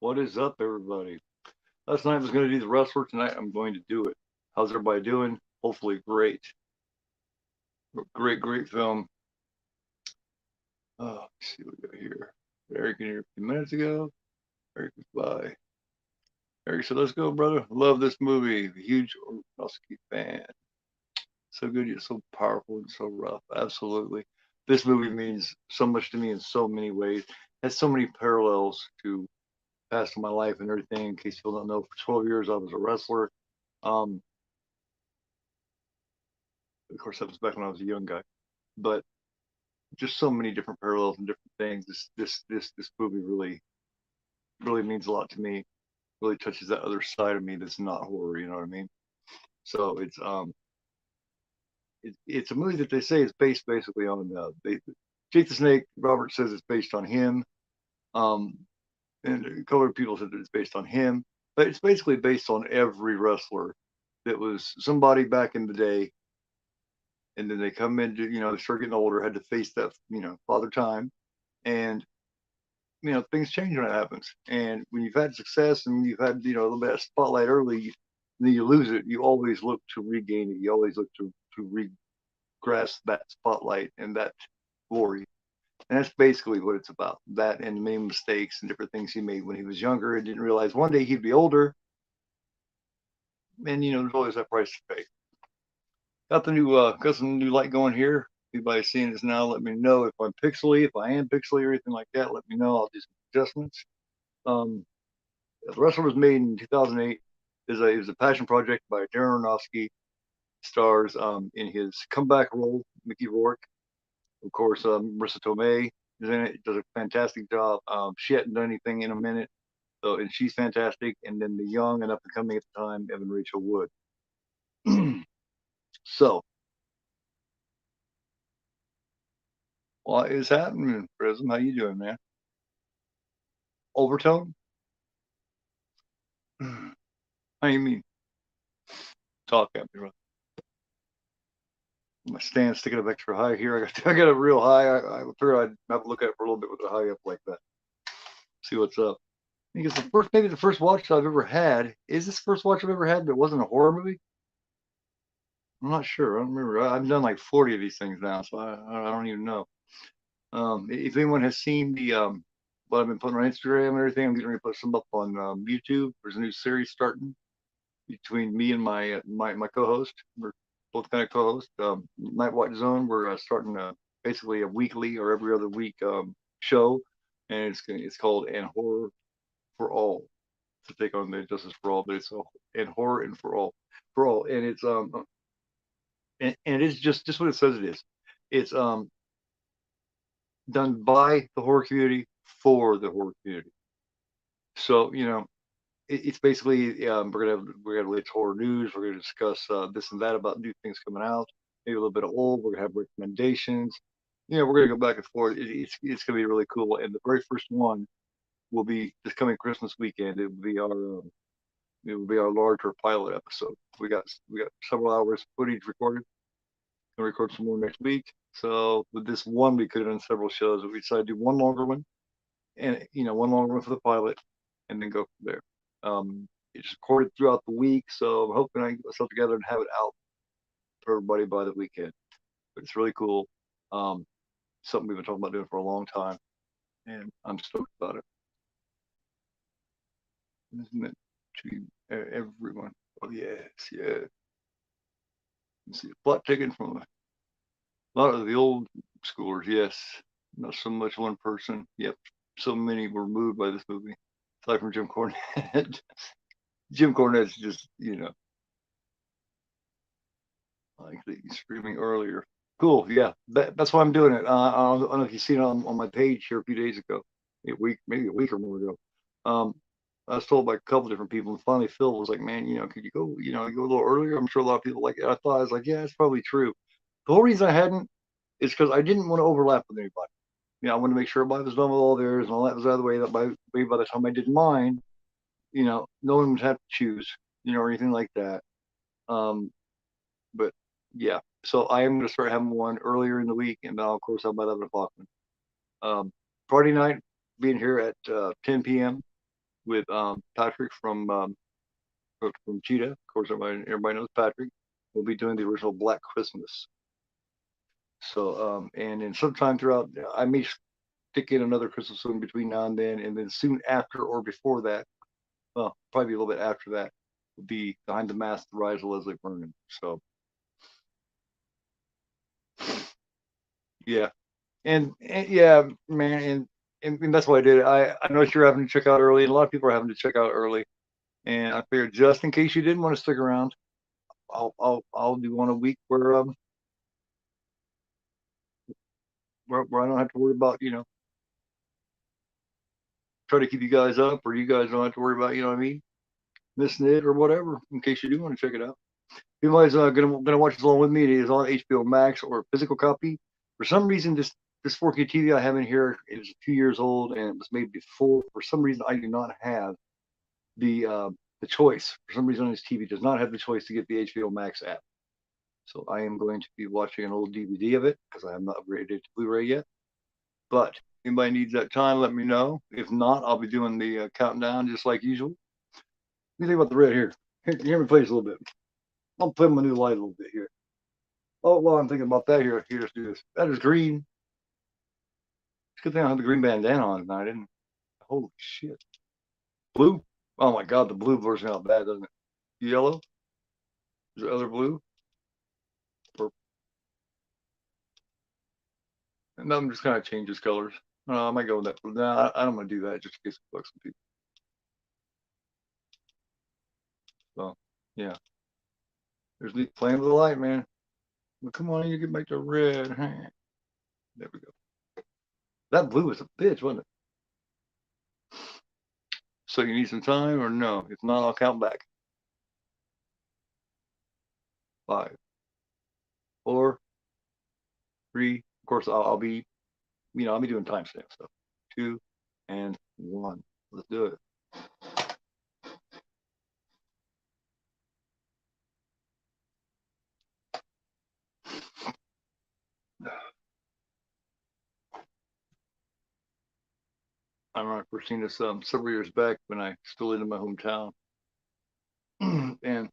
What is up, everybody? Last night I was going to do the wrestler. Tonight I'm going to do it. How's everybody doing? Hopefully, great. Great film. Let's see what we got here. Eric in here a few minutes ago. Eric was by. Eric said, "Let's go, brother. Love this movie. Huge Aronofsky fan. So good yet so powerful and so rough. Absolutely. This movie means so much to me in so many ways. It has so many parallels to past of my life and everything. In case people don't know, for 12 years I was a wrestler. Um, of course, that was back when I was a young guy, but just so many different parallels and different things. This movie really means a lot to me. Really touches that other side of me that's not horror. You know what I mean? So it's a movie that they say is based basically on Jake the Snake. Robert says it's based on him. Um, and a couple of people said that it's based on him, but it's basically based on every wrestler that was somebody back in the day, and then they come into, they start getting older, had to face that, father time, and things change when it happens. And when you've had success and you've had, a little bit of spotlight early, and then you lose it, you always look to regain it. You always look to grasp that spotlight and that glory. And that's basically what it's about. That and many mistakes and different things he made when he was younger and didn't realize one day he'd be older. And there's always that price to pay. Got some new light going here. Anybody seeing this now, let me know if I'm pixely, if I am pixely or anything like that. Let me know. I'll do some adjustments. Um, the Wrestler was made in 2008. It was a passion project by Darren Aronofsky. Stars in his comeback role, Mickey Rourke. Of course, Marissa Tomei is in it. Does a fantastic job. She hadn't done anything in a minute, so and she's fantastic. And then the young and up and coming at the time, Evan Rachel Wood. So, what is happening, Prism? How you doing, man? Overtone? How you mean? Talk at me, bro. My stand's sticking up extra high here. I got it real high. I figured I'd have a look at it for a little bit with it high up like that. See what's up. I think it's maybe the first watch I've ever had. Is this the first watch I've ever had that wasn't a horror movie? I'm not sure. I don't remember. I've done like 40 of these things now, so I don't even know. If anyone has seen the what I've been putting on Instagram and everything, I'm getting ready to put some up on YouTube. There's a new series starting between me and my co-host. We're both kind of co-hosts. Night Watch Zone. We're starting basically a weekly or every other week show, and it's called And Horror for All, to take on the Justice for All, but it's And Horror and for all, and it's and it's just what it says it is. It's done by the horror community for the horror community. So it's basically we're gonna latest horror news. We're gonna discuss this and that about new things coming out. Maybe a little bit of old. We're gonna have recommendations. We're gonna go back and forth. It's gonna be really cool. And the very first one will be this coming Christmas weekend. It will be our larger pilot episode. We got several hours footage recorded. Gonna record some more next week. So with this one, we could have done several shows, but we decided to do one longer one, and one longer one for the pilot, and then go from there. It's recorded throughout the week, so I'm hoping I can get myself together and have it out for everybody by the weekend. But it's really cool. Um, Something we've been talking about doing for a long time, and I'm stoked about it. It's meant to everyone. Oh yes, yeah. Let's see, plot taken from a lot of the old schoolers. Yes, not so much one person. Yep, so many were moved by this movie. Aside from Jim Cornette. Jim Cornette's just, like the screaming earlier. Cool, yeah, that's why I'm doing it. I don't know if you've seen it on my page here a few days ago, maybe a week or more ago. Um, I was told by a couple different people, and finally Phil was like, "Man, could you go, go a little earlier?" I'm sure a lot of people like it. I thought I was like, "Yeah, it's probably true." The whole reason I hadn't is because I didn't want to overlap with anybody. I wanted to make sure everybody was done with all theirs and all that was out of the way. That by the time I did mine, no one would have to choose, or anything like that. Um, but yeah, so I am going to start having one earlier in the week, and now of course I'm by 11 o'clock. Um, Friday night, being here at 10 p.m. with Patrick from Cheetah. Of course, everybody knows Patrick. We'll be doing the original Black Christmas. So, and then sometime throughout, I may stick in another Christmas film between now and then soon after or before that, well, probably a little bit after that, will be Behind the Mask: The Rise of Leslie Vernon. So, yeah, and yeah, man, and that's what I did. I know you're having to check out early, and a lot of people are having to check out early. And I figured just in case you didn't want to stick around, I'll do one a week where I don't have to worry about try to keep you guys up, or you guys don't have to worry about what I mean, missing it or whatever. In case you do want to check it out, if anybody's gonna watch this along with me, it is on HBO Max or a physical copy. For some reason, this 4K TV I have in here is a few years old and it was made before. For some reason, I do not have the choice. For some reason, this TV does not have the choice to get the HBO Max app. So I am going to be watching an old DVD of it because I have not upgraded it to Blu-ray yet. But if anybody needs that time, let me know. If not, I'll be doing the countdown just like usual. What do you think about the red here? Hear me play this a little bit. I'll play my new light a little bit here. Oh, well, I'm thinking about that here. Here, let's do this. That is green. It's a good thing I have the green bandana on tonight, didn't I? Holy shit. Blue? Oh my God, the blue blurs me out bad, doesn't it? Yellow? Is there other blue? Purple. And I'm just kind of changes colors. I might go with that. No, I don't want to do that just in case it bugs some people. So, yeah. There's the playing with the light, man. Well, come on, you get back to red. There we go. That blue was a bitch, wasn't it? So you need some time or no? If not, I'll count back. 5, 4, 3. Of course, I'll be, I'll be doing timestamp stuff. 2 and 1. Let's do it. I remember first seen this several years back when I still lived in my hometown, and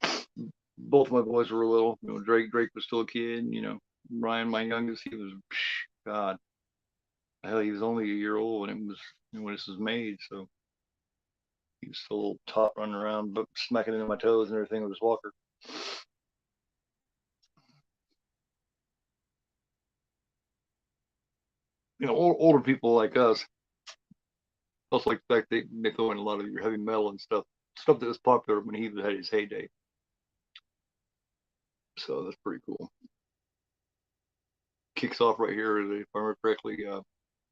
both of my boys were little. Drake was still a kid. Ryan, my youngest, he was God. Hell, he was only a year old when it was when this was made. So he was still a little tot running around, but smacking into my toes and everything with his walker. Older people like us also like the fact they throw in a lot of your heavy metal and stuff that was popular when he had his heyday. So that's pretty cool. Kicks off right here, if I remember correctly.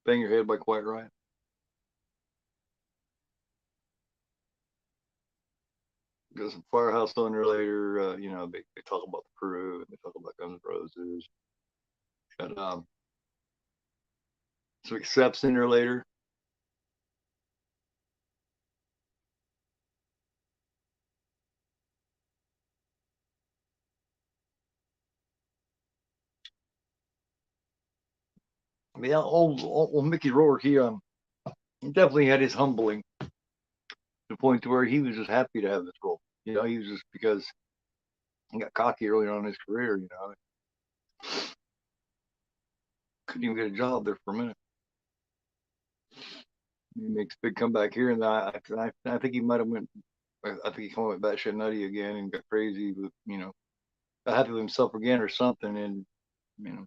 Bang Your Head by Quiet Riot. Got some Firehouse on there later. They talk about the crew and they talk about Guns N' Roses. Got some Accepts in there later. I mean, old Mickey Rourke, he definitely had his humbling to the point to where he was just happy to have this role. He was just because he got cocky early on in his career. Couldn't even get a job there for a minute. He makes a big comeback here, and I think he might have went. I think he kind of went batshit nutty again and got crazy, with got happy with himself again or something, and you know.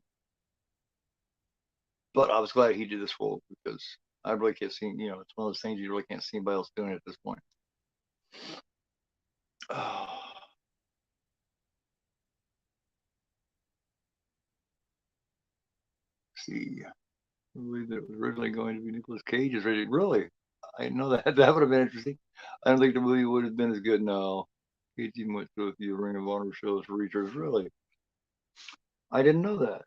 But I was glad he did this role because I really can't see. It's one of those things you really can't see anybody else doing it at this point. Oh. See, I believe that it was originally going to be Nicolas Cage's rated. Really? I didn't know that. That would have been interesting. I don't think the movie would have been as good. No. Cage even went through a few Ring of Honor shows for Reachers. Really? I didn't know that.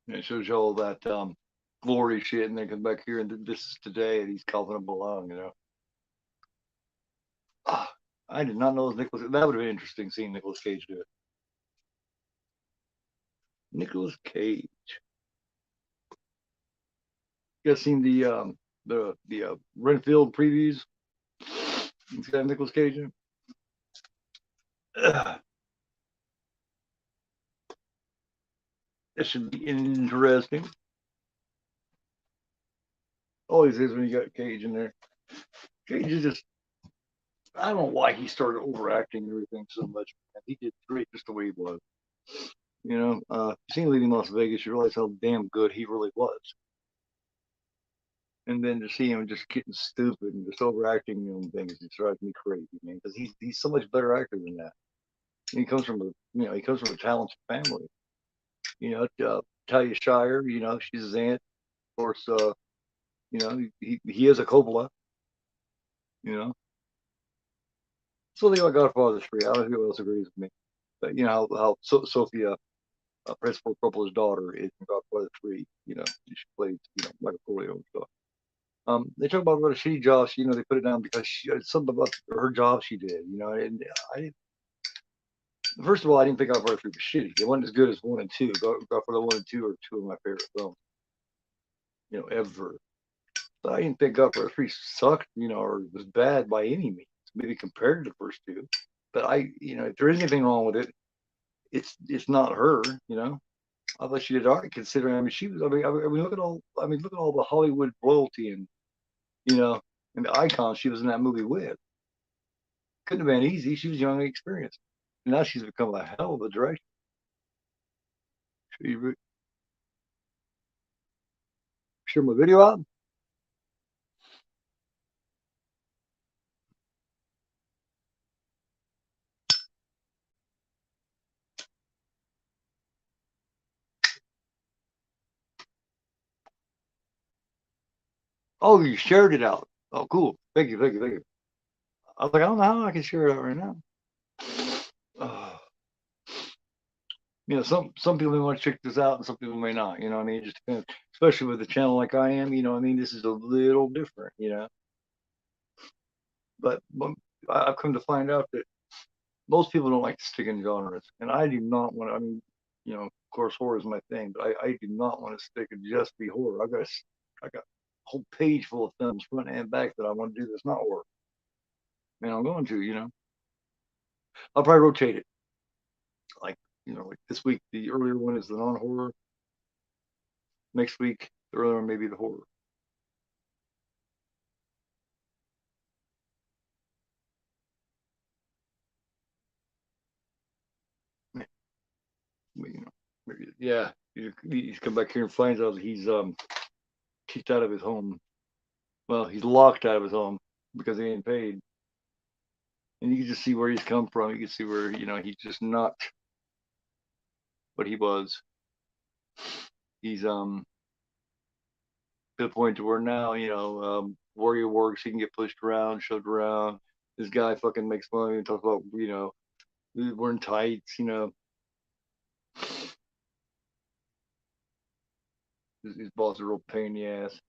And it shows you all that glory shit, and they come back here and this is today, and he's calling them belong. Ah, I did not know it was Nicholas. That would have been interesting seeing Nicholas Cage do it. Nicholas Cage. You guys seen the Renfield previews? It's got Nicholas Cage in it. It should be interesting. Always is when you got Cage in there. Cage is just, I don't know why he started overacting everything so much. He did great just the way he was. You seen Leaving Las Vegas, you realize how damn good he really was. And then to see him just getting stupid and just overacting on things, it drives me crazy, man. Because he's so much better actor than that. And he comes from a talented family. Talia Shire, she's his aunt. Of course, he is a Coppola. You know, so they all Godfather 3. I don't know who else agrees with me, but Sophia, Principal Coppola's daughter, is in Godfather 3. She plays Michael Corleone stuff. They talk about what a shitty job. They put it down because something about her job she did. And I first of all, I didn't think Godfather 3 was shitty. It wasn't as good as 1 and 2. Godfather 1 and 2 are two of my favorite films, ever. But I didn't think Godfather 3 sucked, or was bad by any means. Maybe compared to the first two. But if there is anything wrong with it, it's not her. I thought she did all right considering. I mean, she was. Look at all. Look at all the Hollywood royalty and and the icons she was in that movie with. Couldn't have been easy. She was young and experienced. And now she's become a hell of a director. Share my video out. Oh, you shared it out. Oh, cool. Thank you, thank you, thank you. I was like, I don't know how I can share it out right now. Some people may want to check this out and some people may not. You know what I mean? It just depends. Especially with a channel like I am, this is a little different, But I've come to find out that most people don't like to stick in genres. And I do not want to, of course, horror is my thing, but I do not want to stick and just be horror. I got a whole page full of films, front and back, that I want to do that's not horror. And I'm going to. I'll probably rotate it. Like, like this week, the earlier one is the non horror. Next week, the earlier one may be the horror. Maybe, yeah. He's come back here and finds out he's kicked out of his home. Well, he's locked out of his home because he ain't paid. And you can just see where he's come from. You can see where he's just not what he was. He's to the point to where now where he works, he can get pushed around, shoved around. This guy fucking makes money and talks about wearing tights. His boss is a real pain in the ass.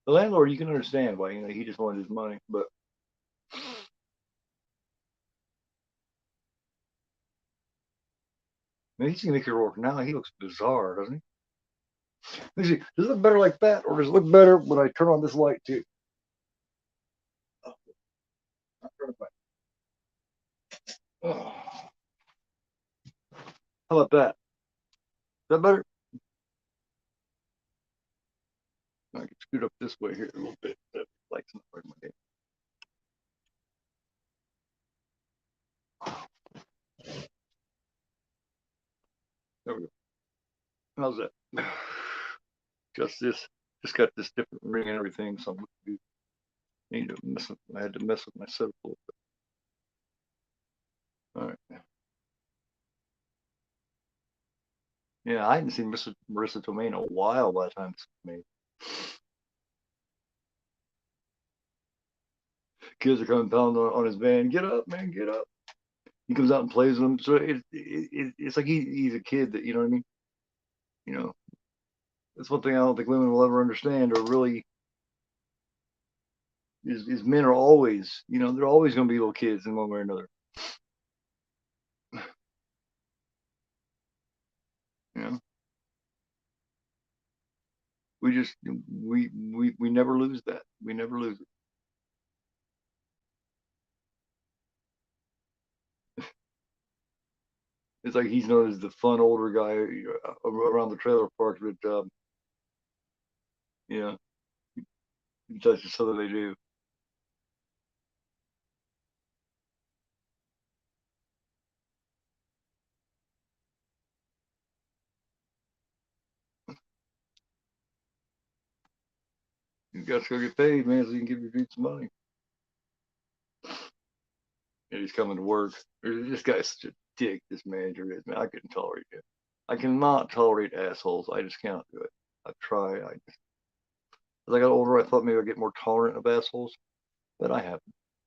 The landlord, you can understand why he just wanted his money, but man, he's gonna make it work now. He looks bizarre, doesn't he? Does it look better like that, or does it look better when I turn on this light too? Oh. How about that? Is that better? I can scoot up this way here a little bit. That light's not right in my head. There we go. How's that? Just got this different ring and everything, so I had to mess with my setup a little bit. All right. Yeah, I hadn't seen Marissa Tomei in a while by the time this was made. Kids are coming pounding on his van. Get up, man, get up. He comes out and plays with them. So it's like he's a kid that, you know what I mean? That's one thing I don't think women will ever understand or really is men are always, they're always going to be little kids in one way or another. You know, we just we never lose that. We never lose it. It's like he's known as the fun older guy around the trailer park, but you know, that's just something they do. You got to go get paid, man, so you can give your dude some money. And he's coming to work. This guy's such a dick. This manager is, man. I couldn't tolerate it. I cannot tolerate assholes. I just cannot do it. I try. As I got older, I thought maybe I'd get more tolerant of assholes, but I haven't.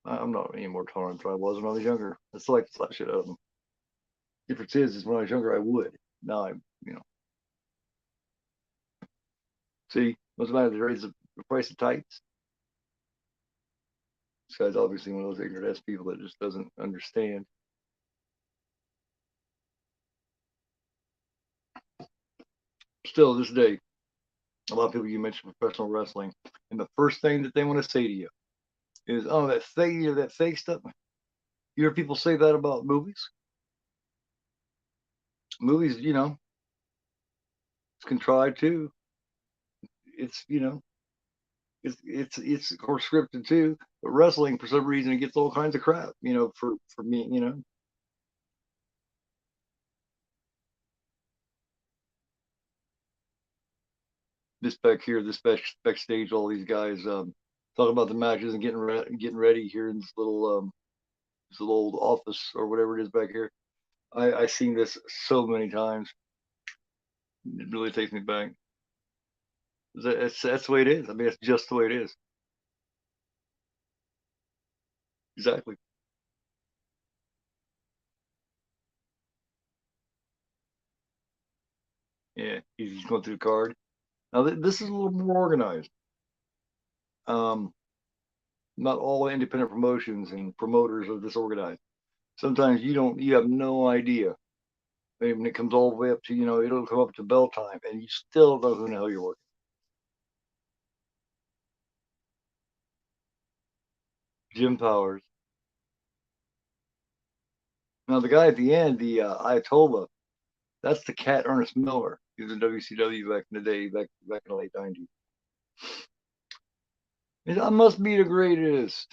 I'm not any more tolerant than I was when I was younger. I still like to slap shit out of them. Difference is when I was younger, I would. Now I'm. See, what's the matter? They raise the price of tights. This guy's obviously one of those ignorant ass people that just doesn't understand. Still, this day, a lot of people you mentioned professional wrestling, and the first thing that they want to say to you is, "Oh, that fake stuff." You hear people say that about movies. Movies, it's contrived too. It's it's of course scripted too. But wrestling, for some reason, it gets all kinds of crap. For me, this back here, backstage, all these guys talking about the matches and getting ready here in this little old office or whatever it is back here. I seen this so many times. It really takes me back. That's the way it is. I mean, it's just the way it is. Exactly. Yeah, he's going through the card. Now this is a little more organized. Um, Not all independent promotions and promoters are disorganized. Sometimes you have no idea. Maybe when it comes all the way up to, it'll come up to bell time and you still don't know who the hell you're working. Jim Powers. Now the guy at the end, the Ayatollah, that's the cat Ernest Miller. He was in WCW back in the day, back in the late 90s. I must be the greatest.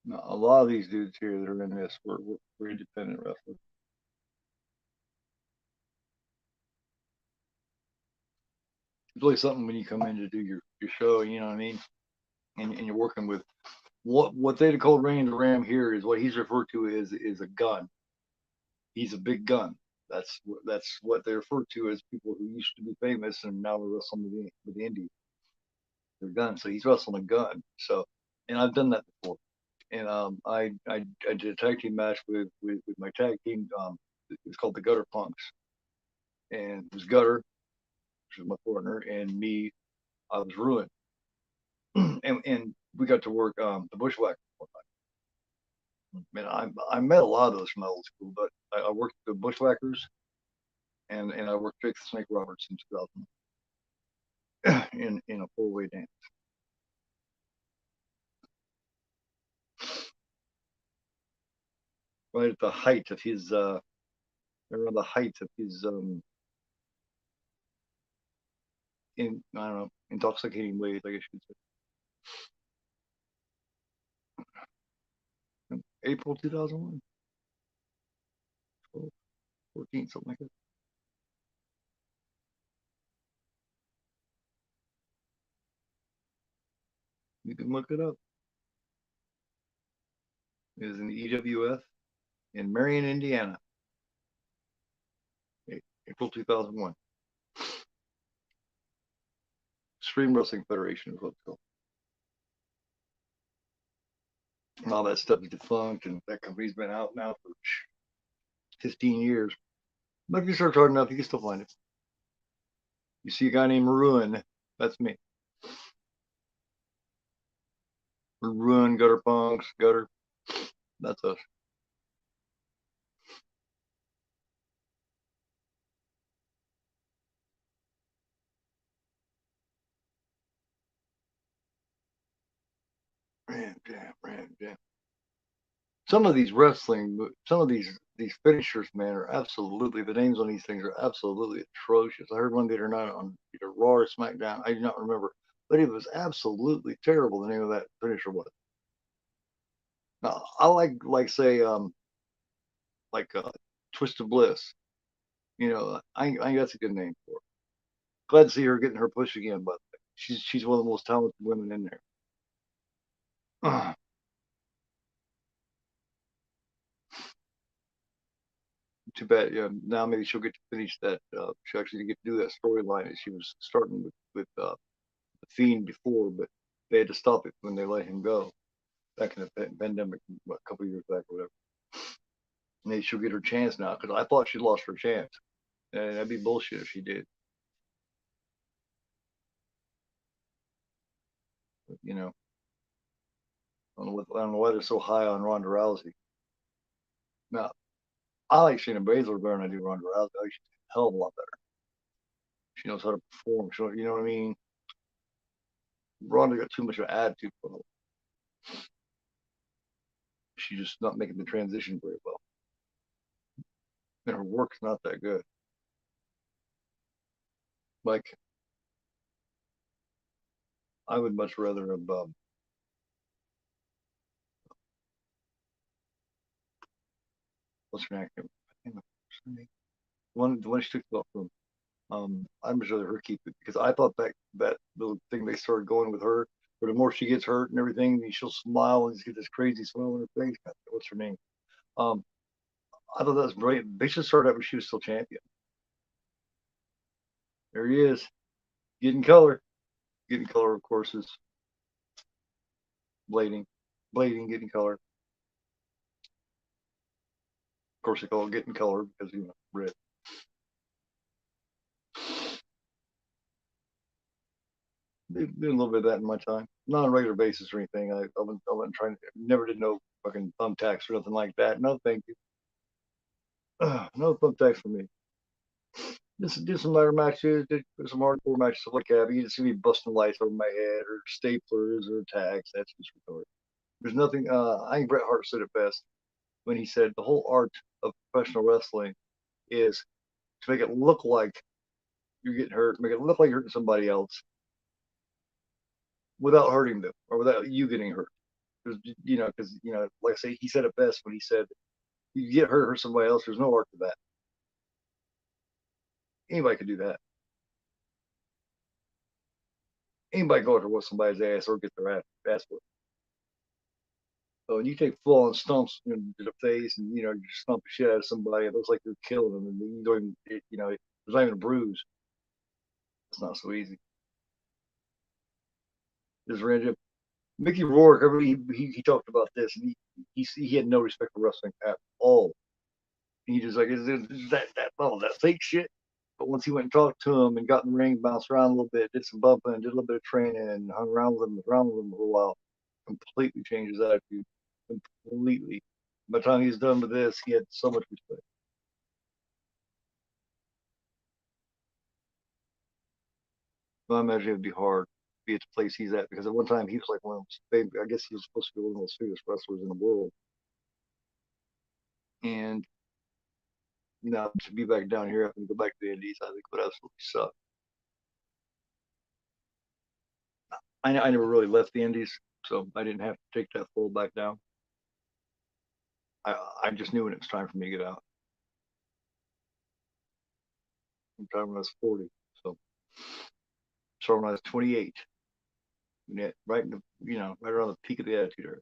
Now, a lot of these dudes here that are in this were independent wrestlers. It's really something when you come in to do your show, you know what I mean? And you're working with what they'd call Randy the Ram here is what he's referred to is a gun. He's a big gun. That's what they refer to as people who used to be famous and now they're wrestling with the indie. They're guns. So he's wrestling a gun. So, and I've done that before. And I did a tag team match with my tag team. It was called the Gutter Punks, and it was Gutter, which was my partner, and me. I was Ruined, and we got to work the Bushwhacker. Man, I met a lot of those from old school, but I worked the Bushwhackers and I worked Jake the Snake Roberts in 2000 in a 4-way dance. Right at the height of his around the height of his in I don't know intoxicating ways, I guess you could say. April 2001, 12, 14, something like that. You can look it up. It was in the EWF in Marion, Indiana, April 2001. Extreme Wrestling Federation is what it's called. And all that stuff is defunct, and that company's been out now for 15 years. But if you search hard enough, you can still find it. You see a guy named Ruin, that's me. Ruin, Gutter Punks, Gutter, that's us. Man. Some of these wrestling, some of these finishers, man, are absolutely, the names on these things are absolutely atrocious. I heard one the other night on either Raw or SmackDown. I do not remember, but it was absolutely terrible. The name of that finisher was. Now, I like say like Twisted Bliss. I think that's a good name for her. Glad to see her getting her push again, but she's one of the most talented women in there. Too bad. Yeah, now maybe she'll get to finish that. She actually didn't get to do that storyline that she was starting with the Fiend before, but they had to stop it when they let him go back in the pandemic, what, a couple of years back or whatever. Maybe she'll get her chance now because I thought she lost her chance, and that'd be bullshit if she did. But, I don't know why they're so high on Ronda Rousey. Now, I like Shayna Baszler better than I do Ronda Rousey. I think she's a hell of a lot better. She knows how to perform. You know what I mean? Ronda got too much of an attitude for her. She's just not making the transition very well. And her work's not that good. Like, I would much rather have, what's her name? The one she took the belt from. I'd much rather her keep it because I thought that little thing they started going with her, but the more she gets hurt and everything, she'll smile and get this crazy smile on her face. What's her name? Um, I thought that was brilliant. They should start out when she was still champion. There he is, getting color. Getting color, of course, is blading. Blading, getting color. Of course, they call it getting color because red. Did a little bit of that in my time, not on a regular basis or anything. I wasn't trying to, never did no fucking thumbtacks or nothing like that. No, thank you. No thumbtacks for me. Just do some lighter matches, do some hardcore matches, stuff like that. But you just see me busting lights over my head or staplers or tags. That's just retarded. There's nothing. I think Bret Hart said it best when he said the whole art of professional wrestling is to make it look like you're getting hurt, make it look like you're hurting somebody else without hurting them or without you getting hurt. Because like I say, he said it best when he said, "You get hurt, hurt somebody else." There's no art to that. Anybody could do that. Anybody go to whoop somebody's ass or get their ass whooped. So when you take full on stumps to the face and you stump the shit out of somebody, it looks like you're killing them, and you don't even, there's not even a bruise. It's not so easy. Just random. Mickey Rourke, everybody he talked about this, and he had no respect for wrestling at all. He just like is that fake shit. But once he went and talked to him and got in the ring, bounced around a little bit, did some bumping, did a little bit of training, and hung around with him for a while, completely changed his attitude. Completely. By the time he was done with this, he had so much respect. Well, I imagine it'd be hard to be at the place he's at because at one time he was like one of those, I guess he was supposed to be one of the most famous wrestlers in the world. And now to be back down here, having to go back to the Indies, I think would absolutely suck. I never really left the Indies, so I didn't have to take that full back down. I just knew when it was time for me to get out. Time when I was 40, so when I was 28, yeah, right in the, right around the peak of the Attitude Era.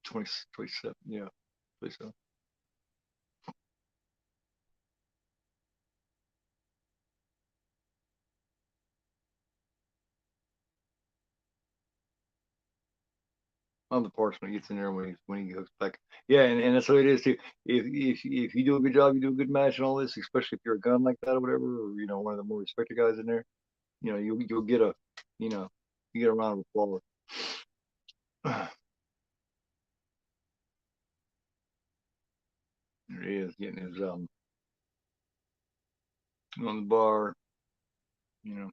20, 27, yeah, 27. on the parts when he gets in there when he hooks back. Yeah, and that's what it is too. If you do a good job, you do a good match and all this, especially if you're a gun like that or whatever, or one of the more respected guys in there, you'll get a you know you get a round of applause. There he is getting his on the bar, you know,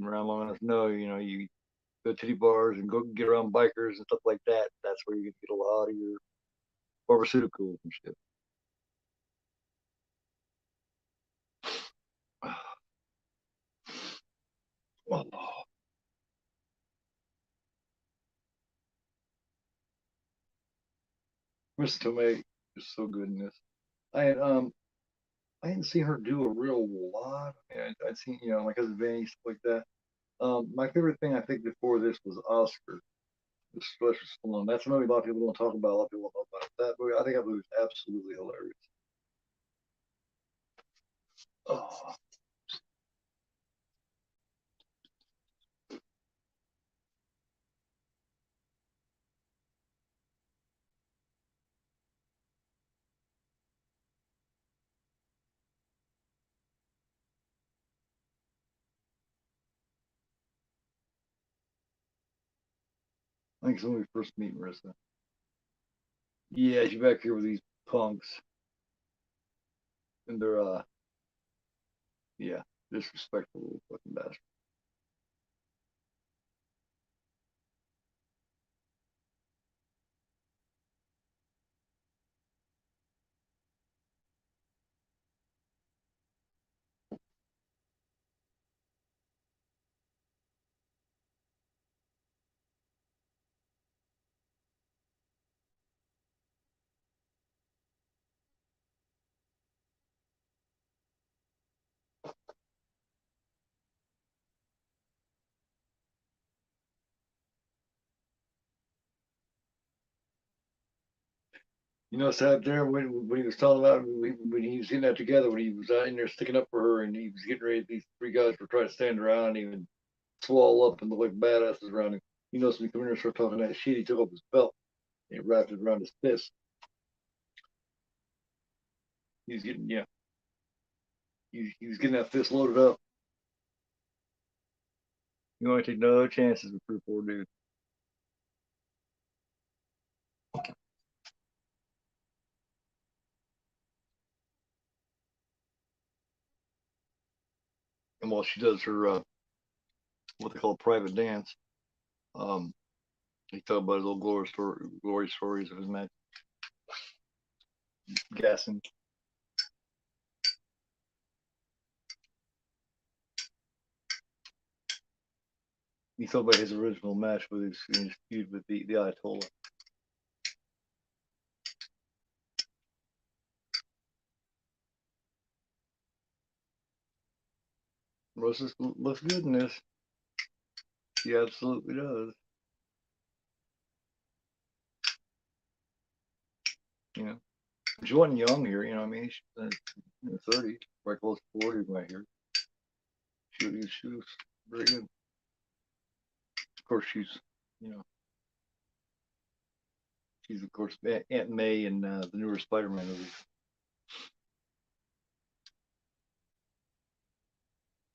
around long enough to know, you go to the bars and go get around bikers and stuff like that. That's where you get a lot of your pharmaceuticals and shit. Oh, Miss Tomei is so good in this. I had I hadn't seen her do a real lot. I'd seen like as Vanny stuff like that. My favorite thing I think before this was Oscar, the Sylvester Stallone. That's a movie a lot of people don't talk about. A lot of people don't know about that movie. I think that movie is absolutely hilarious. Oh, I think it's when we first meet Marissa. Yeah, she's back here with these punks, and they're yeah, disrespectful little fucking bastard. Sat there when he was talking about when he was getting that together, when he was out in there sticking up for her, and he was getting ready. These three guys were trying to stand around him and swell up and look like badasses around him. So when he come in there and started talking that shit, he took off his belt and he wrapped it around his fist. He was getting he was getting that fist loaded up. You want to take no chances with three, four dudes. And while she does her what they call private dance, um, he talked about his little glory stories of his match, gassing. He talked about his original match with his feud with the Ayatollah. Rose looks good in this. She absolutely does. You know, she wasn't young here. I mean, she's in her 30s, right close to 40 right here. She was very good. Of course, you know, she's of course Aunt May in the newer Spider-Man movies.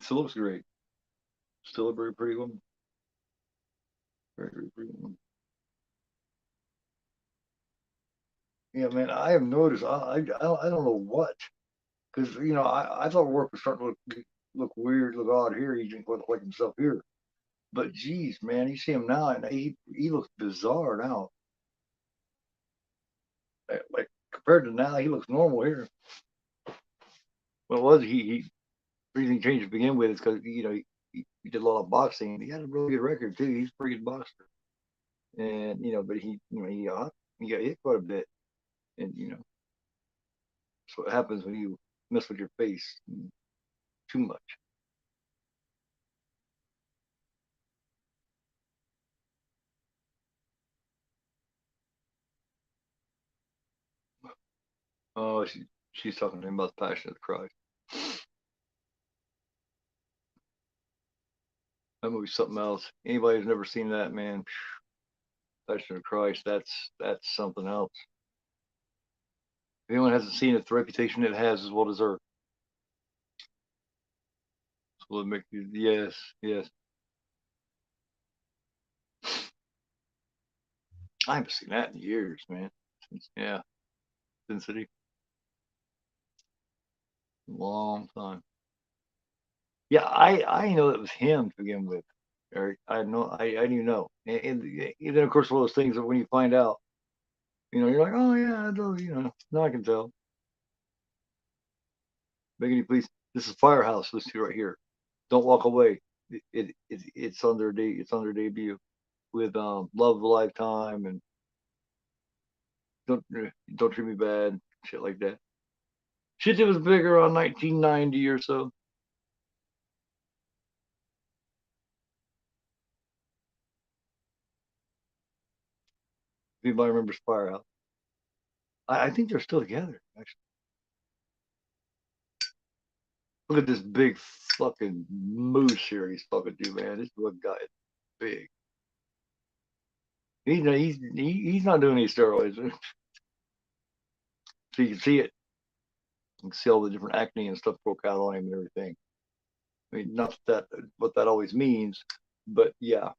Still looks great. Still a very pretty woman. Very, very pretty woman. Yeah, man, I have noticed. I don't know what, because I thought work was starting to look weird, look odd here. He didn't look like himself here. But geez, man, you see him now, and he looks bizarre now. Like compared to now, he looks normal here. Well, it was he reason he changed to begin with is because he did a lot of boxing. He had a really good record too. He's a pretty good boxer, and but he got hit quite a bit, and that's what happens when you mess with your face too much. Oh, she's talking to him about the Passion of the Christ. That movie's something else. Anybody who's never seen that, man, Passion of Christ. That's something else. If anyone hasn't seen it, the reputation it has is well deserved. So it make you, yes, yes. I haven't seen that in years, man. Yeah, Sin City, long time. Yeah, I know it was him to begin with, Eric. I know I didn't even know, and then of course one of those things that when you find out, you're like, oh yeah, I know, now I can tell. Begging you, please. This is Firehouse. Listen to right here. Don't walk away. It's on their it's on their debut with Love of a Lifetime and don't treat me bad, shit like that. Shit that was bigger around 1990 or so. If anybody remembers Firehouse, I think they're still together. Actually, look at this big fucking moose here. He's fucking do, man. This one guy is big. He's not doing any steroids, so you can see it. You can see all the different acne and stuff broke out on him and everything. I mean, not that what that always means, but yeah,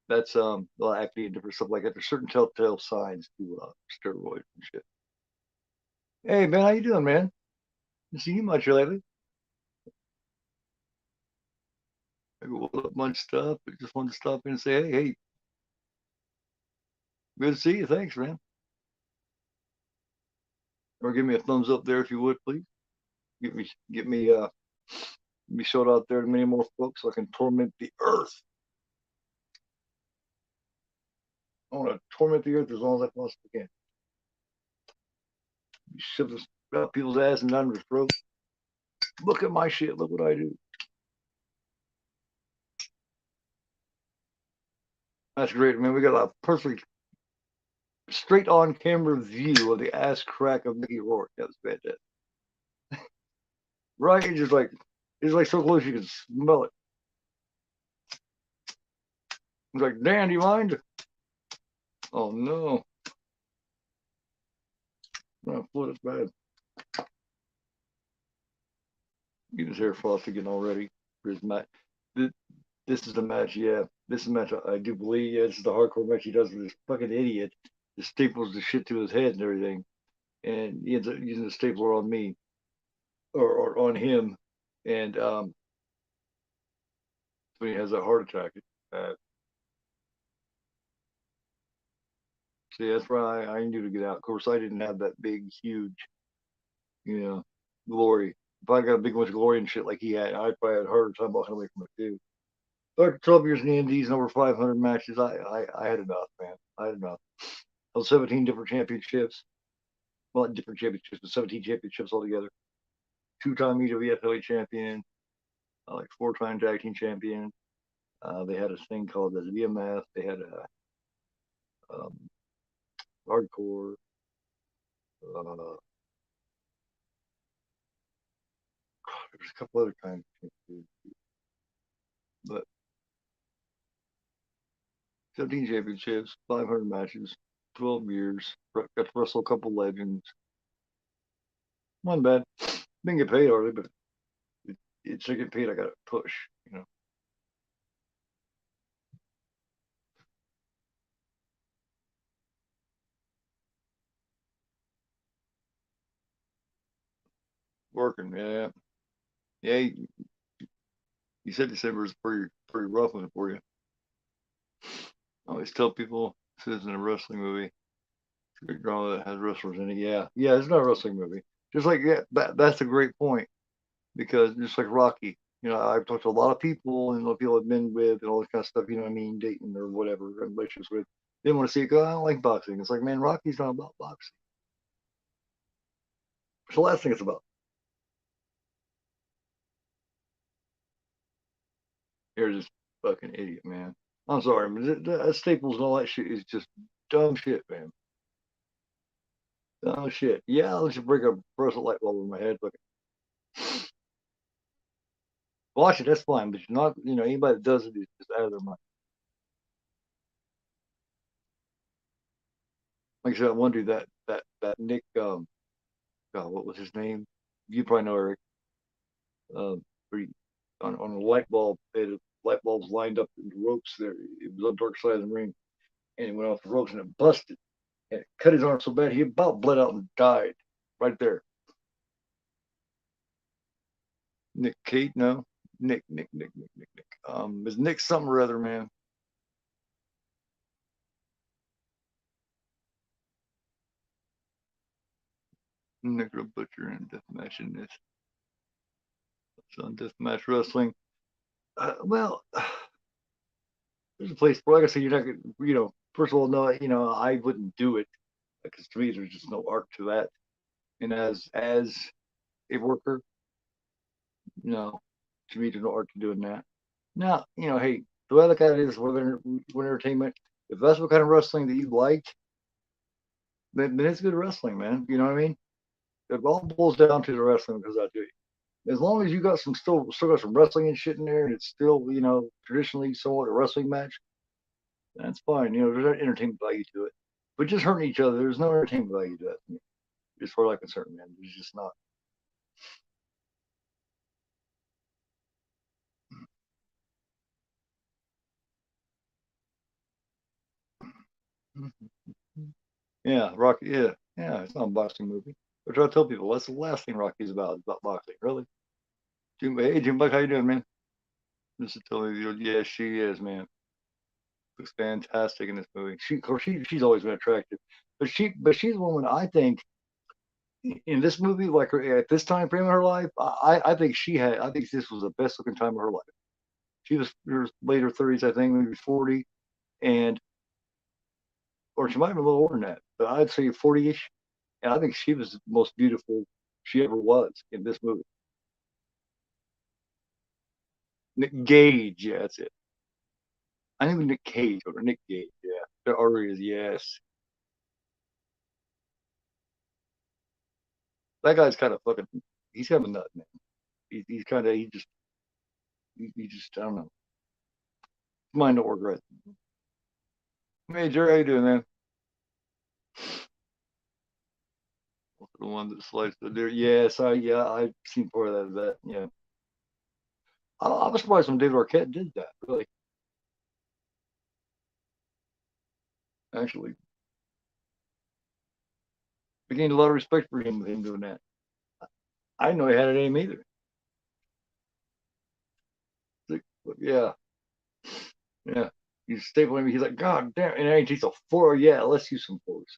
that's well, acne and different stuff like that. There's certain telltale signs to steroids and shit. Hey man, how you doing, man? You see you much lately? I go up much stuff, but just wanted to stop in and say, hey, good to see you. Thanks, man. Or give me a thumbs up there if you would, please. Get me showed out there to many more folks so I can torment the earth. I want to torment the earth as long as I possibly can. Shove this up people's ass and down their throat. Look at my shit. Look what I do. That's great, man. We got a perfect straight on camera view of the ass crack of Mickey Rourke. That was fantastic. Right? It's like so close you can smell it. It's like, Dan, do you mind? Oh no. No, flood is bad. Get his hair frosted again already for his match. This is the match, yeah. This is the match I do believe. Yeah, this is the hardcore match he does with this fucking idiot. Just staples the shit to his head and everything. And he ends up using the stapler on me or on him. And when he has a heart attack. Uh, See, that's why I knew to get out. Of course, I didn't have that big, huge, you know, glory. If I got a big bunch of glory and shit like he had, I probably had a harder time walking away from it too. After 12 years in the Indies and over 500 matches, I had enough, man. I had enough. I was 17 different championships. Well, not different championships, but 17 championships altogether. Two-time EWF heavyweight champion, like four-time tag team champion. They had a thing called the VMF. They had a hardcore. There was a couple other kinds of championships, but 17 championships, 500 matches, 12 years. Got to wrestle a couple legends. One bad. Didn't get paid hardly, but it's to get paid. I got to push. Working. Yeah, yeah. You said December is pretty rough one for you. I always tell people this isn't a wrestling movie. It's a big drama that has wrestlers in it. Yeah, yeah. It's not a wrestling movie. Just like yeah, that's a great point because just like Rocky, I've talked to a lot of people and a lot of people I've been with and all this kind of stuff. You know what I mean, dating or whatever, relationships with. They want to see it go. I don't like boxing. It's like, man, Rocky's not about boxing. It's the last thing it's about. You're just fucking idiot, man. I'm sorry, but Staples and all that shit is just dumb shit, man. Oh shit. Yeah, let's just break a fluorescent light bulb in my head. Look, watch it. That's fine, but you're not. Anybody that does it is just out of their mind. like I said, I wonder that Nick, God, what was his name? You probably know Eric. Where he, on a light bulb, they had light bulbs lined up in ropes there. It was on the dark side of the ring, and he went off the ropes and it busted, and it cut his arm so bad he about bled out and died right there. Nick Cage, no, Nick. Is Nick something or other, man? Nick the Butcher and Deathmatch in this. It's on Deathmatch Wrestling. Well, there's a place where, like I said, you're not gonna, first of all, no, I wouldn't do it because to me there's just no art to that. And as a worker, no, to me there's no art to doing that. Now, hey, the way I look at it is with entertainment. If that's what kind of wrestling that you like, then it's good wrestling, man. You know what I mean? It all boils down to the wrestling because I do. As long as you got still got some wrestling and shit in there, and it's still traditionally somewhat a wrestling match, that's fine. There's no entertainment value to it. But just hurting each other, there's no entertainment value to that. As far as I'm concerned, man, there's just not. Yeah, Rocky. Yeah, it's not a boxing movie. I try to tell people that's the last thing Rocky's about boxing. Really, Jim Buck, how you doing, man? This is totally, yeah, she is, man. Looks fantastic in this movie. Of course, she's always been attractive, but she's a woman I think in this movie, like at this time frame of her life, I think this was the best looking time of her life. She was in her later 30s, I think, maybe 40, and or she might have been a little older than that, but I'd say 40ish. And I think she was the most beautiful she ever was in this movie. Nick Gage, yeah, that's it. I think Nick Cage or Nick Gage, yeah. The R is yes. That guy's kind of fucking. He's kind of a nut, man. He's kind of he just I don't know. Mind don't work right. Hey Jerry, how you doing, man? The one that sliced the deer. Yes, I've seen part of that. Yeah, I was surprised when David Arquette did that. Really, actually, I gained a lot of respect for him doing that. I didn't know he had an aim either. Like, yeah, yeah. He's stapling me. He's like, God damn, and I takes a fork. Yeah, let's use some forks.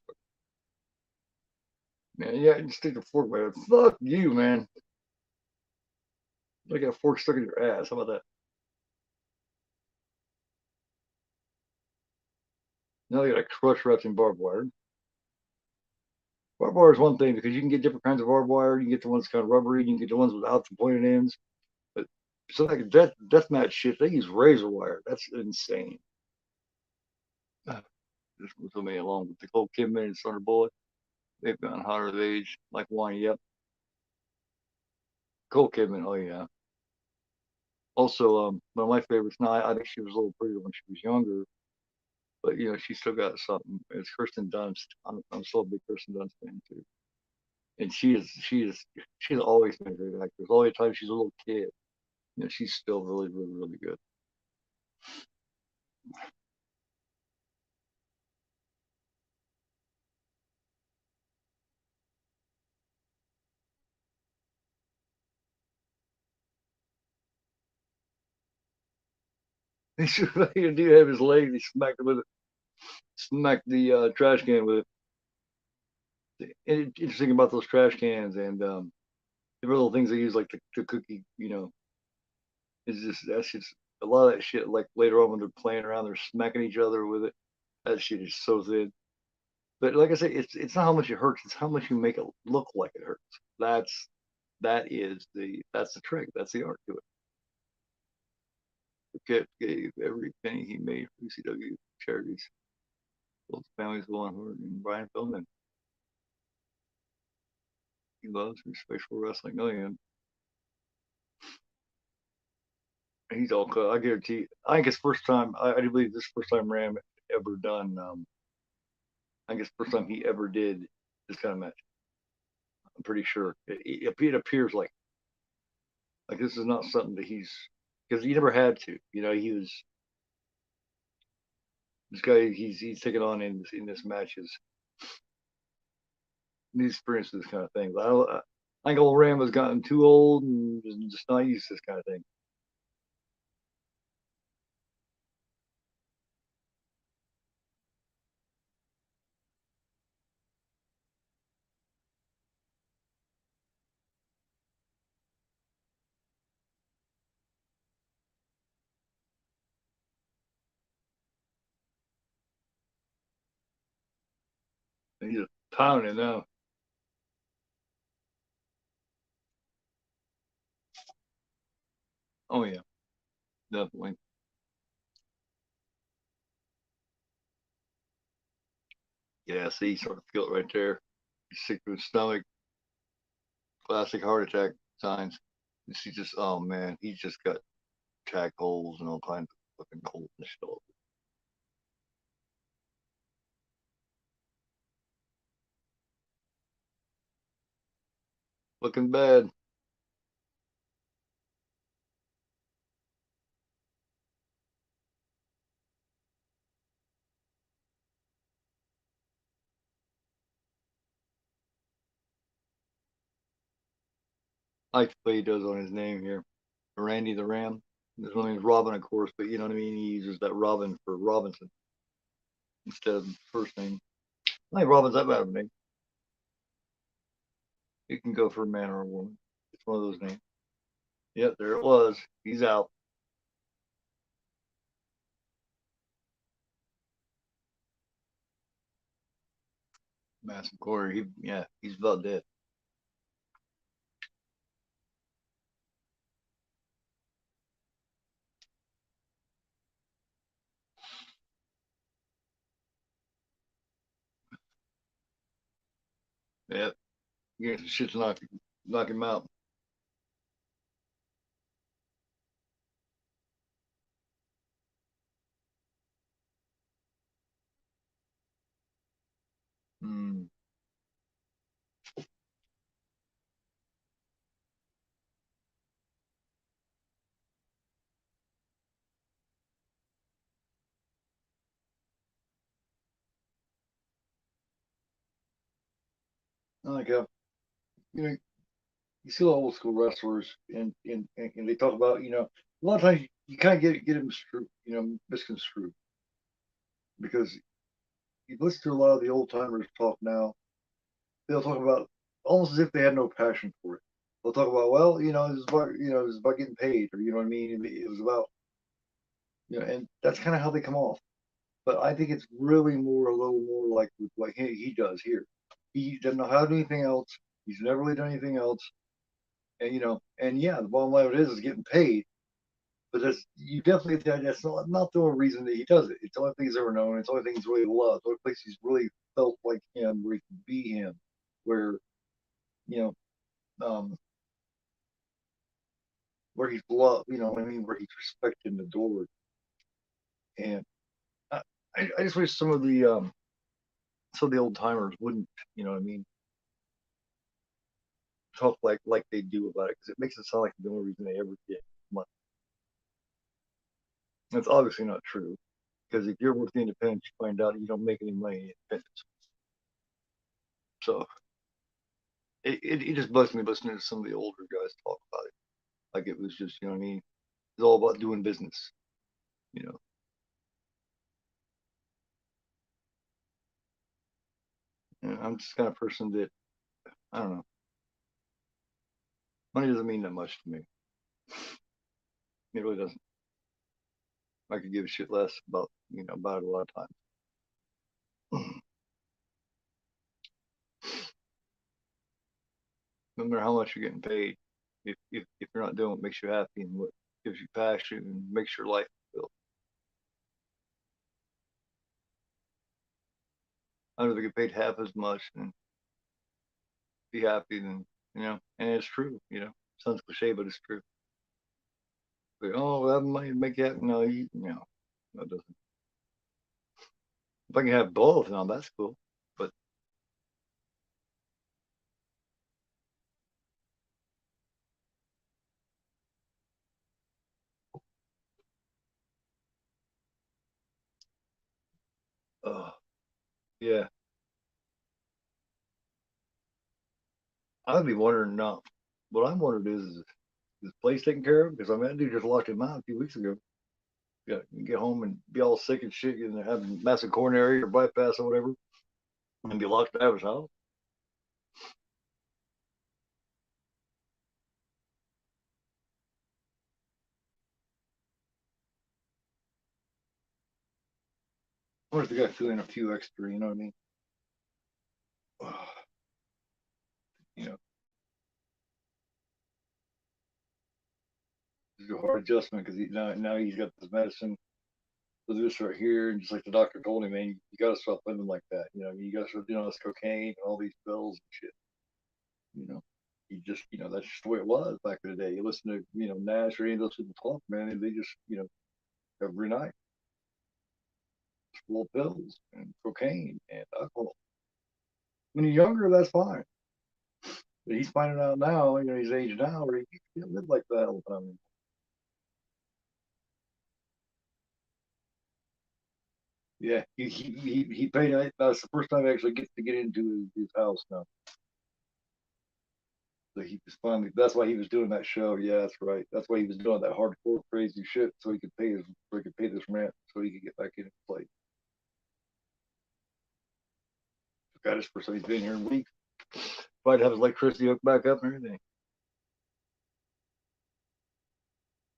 Man, yeah, just take the fork, man. Fuck you, man. Like a fork stuck in your ass. How about that? Now they got a crush wrapped in barbed wire. Barbed wire is one thing because you can get different kinds of barbed wire. You can get the ones kind of rubbery. You can get the ones without the pointed ends. But so like death match shit, they use razor wire. That's insane. This was me along with Nicole Kidman and Sandra Bullock. They've gotten hotter with age, like wine. Yep, Nicole Kidman. Oh yeah. Also, one of my favorites. Now, I think she was a little prettier when she was younger, but she still got something. It's Kirsten Dunst. I'm still a big Kirsten Dunst fan too, and she's always been a great actress. All the time she's a little kid, she's still really good. He do have his leg. He smacked it with it. Smacked the trash can with it. And interesting about those trash cans and the little things they use, like the cookie. Is just that's just a lot of that shit. Like later on when they're playing around, they're smacking each other with it. That shit is so thin. But like I say, it's not how much it hurts; it's how much you make it look like it hurts. That's the trick. That's the art to it. Kit gave every penny he made for ECW charities. Both families Will Hurt and Brian Pillman. He loves respect for wrestling. Oh yeah, he's all cut. I guarantee. I think it's first time. I do believe this first time Ram ever done I guess first time he ever did this kind of match. I'm pretty sure it appears like this is not something that he's, because he never had to. He was this guy. He's taken on in this matches. He's experienced this kind of thing. But I think old Ram has gotten too old and just not used to this kind of thing. And he's just pounding now. Oh yeah, definitely. Yeah, see, sort of feel it right there. He's sick to his stomach. Classic heart attack signs. He just, oh man, he's just got tack holes and all kinds of fucking holes and stuff. Looking bad. I like the way he does on his name here. Randy the Ram. His name is Robin, of course, but you know what I mean? He uses that Robin for Robinson instead of the first name. I think Robin's that bad of a name. You can go for a man or a woman. It's one of those names. Yep, there it was. He's out. Massive quarter. Yeah, he's about dead. Yep. You get some shit to knock him out. Hmm. Like you know, you see a lot of old school wrestlers, and they talk about, a lot of times you kind of get them misconstrued, because you listen to a lot of the old timers talk now. They'll talk about almost as if they had no passion for it. They'll talk about, well, it's about getting paid, or you know what I mean. It was about, and that's kind of how they come off. But I think it's really more a little more like what he does here. He doesn't know how to do anything else. He's never really done anything else, and and yeah, the bottom line of it is getting paid. But you definitely that's not the only reason that he does it. It's the only thing he's ever known. It's the only thing he's really loved. It's the only place he's really felt like him, where he can be him, where you um, where he's loved. You know what I mean? Where he's respected and adored. And I, I just wish some of the old timers wouldn't, you know what I mean, talk like they do about it, because it makes it sound like the only reason they ever get money. That's obviously not true. Because if you're working independent, you find out you don't make any money in independence. So it just bugs me listening to some of the older guys talk about it. Like it was just, you know what I mean? It's all about doing business, you know. And I'm just kind of person that, I don't know, money doesn't mean that much to me. It really doesn't. I could give a shit less about it a lot of times. No matter how much you're getting paid, if you're not doing what makes you happy and what gives you passion and makes your life fulfilled, I'd rather get paid half as much and be happy than, and it's true, sounds cliche, but it's true. Like, oh, that money to make you happy. No, that doesn't. If I can have both, now that's cool. Yeah, I'd be wondering now. What I'm wondering is this place taken care of? Because I mean, that dude just locked him out a few weeks ago. Yeah, you get home and be all sick and shit, and have massive coronary or bypass or whatever, and be locked out of his house. I wonder if the guy threw in a few extra, you know what I mean? You know, it's a hard adjustment because now he's got this medicine for this right here, and just like the doctor told him, man, you got to stop living like that. You know, you got to start doing all this cocaine and all these pills and shit. You know, he just, that's just the way it was back in the day. You listen to, Nash or any of those people talk, man, and they just, every night full of pills and cocaine and alcohol. When you're younger, that's fine. But he's finding out now, he's age now, where he can't live like that all the time. Yeah, he paid. That's the first time he actually gets to get into his house now. So he was finally. That's why he was doing that show. Yeah, that's right. That's why he was doing that hardcore crazy shit, so he could pay this rent, so he could get back in and play. Got his first. So he's been here in weeks. Might have his electricity hooked back up and everything.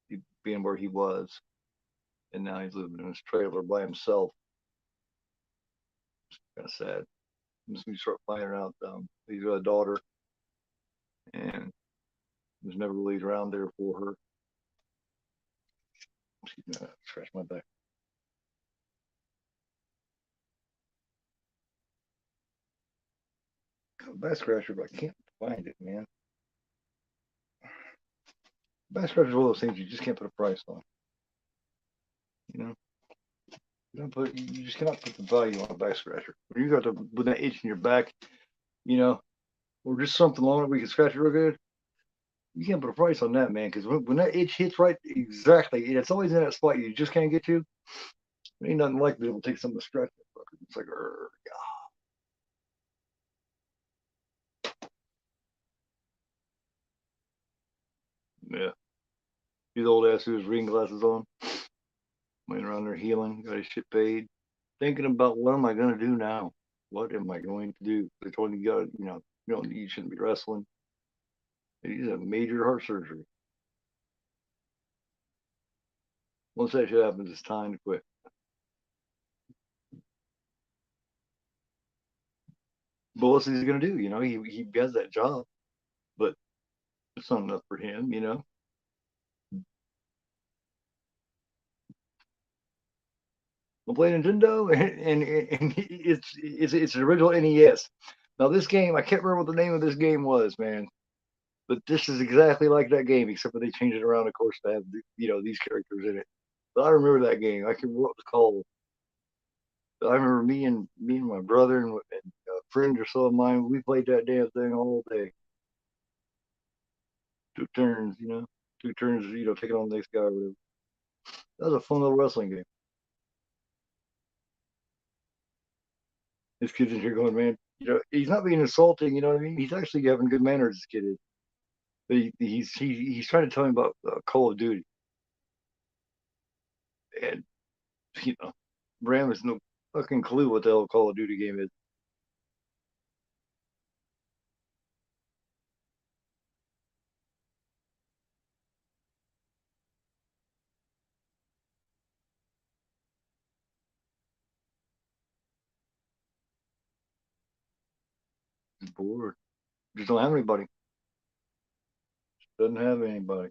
He, being where he was, and now he's living in his trailer by himself. Kind of sad. Just when you start finding out, he's got a daughter, and was never really around there for her. Excuse me, scratch my back. Back scratcher, but I can't find it, man. Back scratcher is one of those things you just can't put a price on. You know, you just cannot put the value on a back scratcher. When you got to with that itch in your back, you know, or just something long that we can scratch it real good. You can't put a price on that, man, because when that itch hits right exactly, and it's always in that spot you just can't get to. Ain't nothing like being able to take something to scratch that fucker. It's like, yeah. His old ass with his reading glasses on, laying around there healing, got his shit paid, thinking about what am I gonna do now? What am I going to do? They told him you got, you shouldn't be wrestling. He's a major heart surgery. Once that shit happens, it's time to quit. But what's he gonna do? He has that job, but it's not enough for him. I'll play Nintendo, and it's an original NES. Now this game, I can't remember what the name of this game was, man. But this is exactly like that game, except for they changed it around, of course, to have these characters in it. But I remember that game. I can remember what it was called. I remember me and my brother and friends or so of mine. We played that damn thing all day. Took turns, took turns, taking on the next guy. That was a fun little wrestling game. This kid's in here going, man. He's not being insulting. You know what I mean? He's actually having good manners. This kid is. But he's trying to tell me about Call of Duty, and you know, Bram has no fucking clue what the hell Call of Duty game is. He's bored. Just don't have anybody. Doesn't have anybody.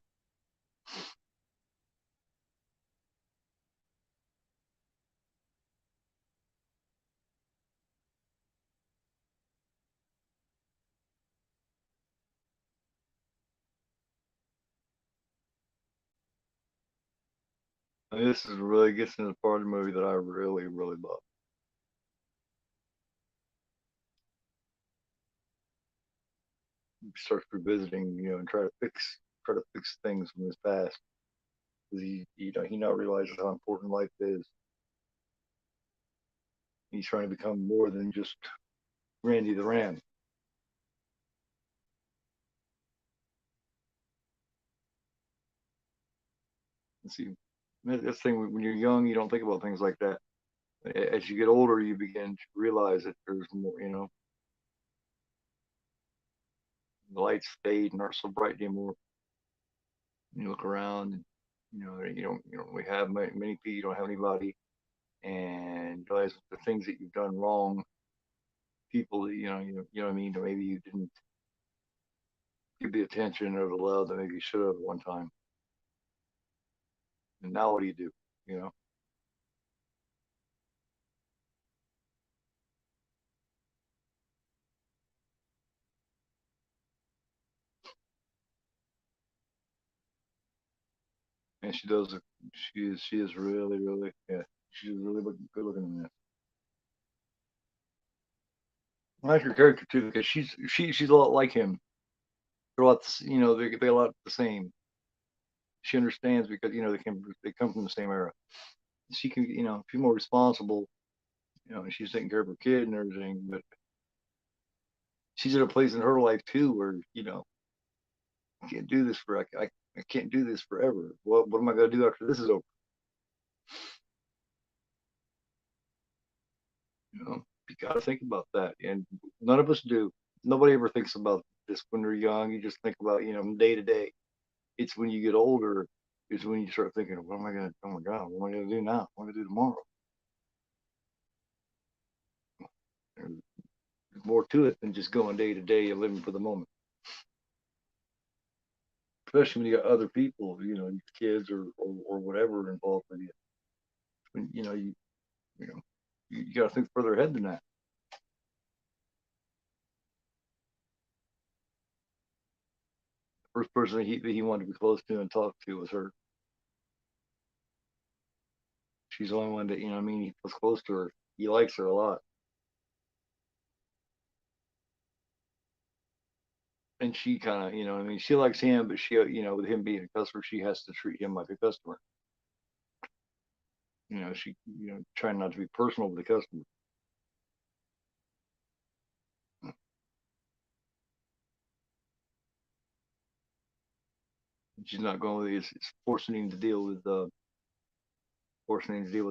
And this is really gets into the part of the movie that I really, really love. He starts revisiting, and try to fix things from his past. Because he now realizes how important life is. He's trying to become more than just Randy the Ram. Let's see, that's the thing. When you're young, you don't think about things like that. As you get older, you begin to realize that there's more. The lights fade and aren't so bright anymore. You look around, and you don't really have many people. You don't have anybody, and realize the things that you've done wrong. People that you know what I mean. Or maybe you didn't give the attention or the love that maybe you should have at one time. And now what do you do? You know, and she does. She is really really, yeah. She's really good looking in this. I like her character too because she's a lot like him. They're a lot, they're a lot the same. She understands because they come from the same era. She can be more responsible. And she's taking care of her kid and everything, but she's at a place in her life too where I can't do this for I can't do this forever. What am I going to do after this is over? You got to think about that, and none of us do. Nobody ever thinks about this when they're young. You just think about day to day. It's when you get older is when you start thinking, what am I gonna? Oh my God, what am I gonna do now? What am I gonna do tomorrow? There's more to it than just going day to day and living for the moment. Especially when you got other people, kids or whatever involved with you. When you know you got to think further ahead than that. The first person that he wanted to be close to and talk to was her. She's the only one that he was close to her. He likes her a lot, and she kind of she likes him, but she with him being a customer, she has to treat him like a customer. She trying not to be personal with the customer. She's not going. It's forcing him to deal with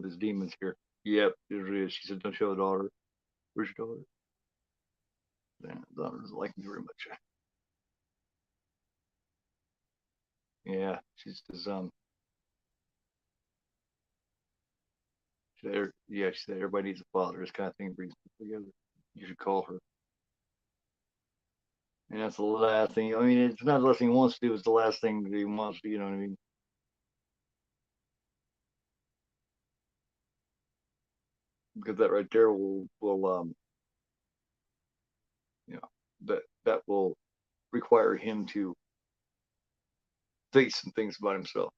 his demons here. Yep, there is. She said, "Don't show the daughter." Where's your daughter? Yeah, the daughter doesn't like me very much. Yeah, she's just yeah, she said everybody needs a father. This kind of thing brings people together. You should call her. And that's the last thing. I mean, it's not the last thing he wants to do. It's the last thing that he wants to. You know what I mean? Because that right there will you know that will require him to face some things about himself.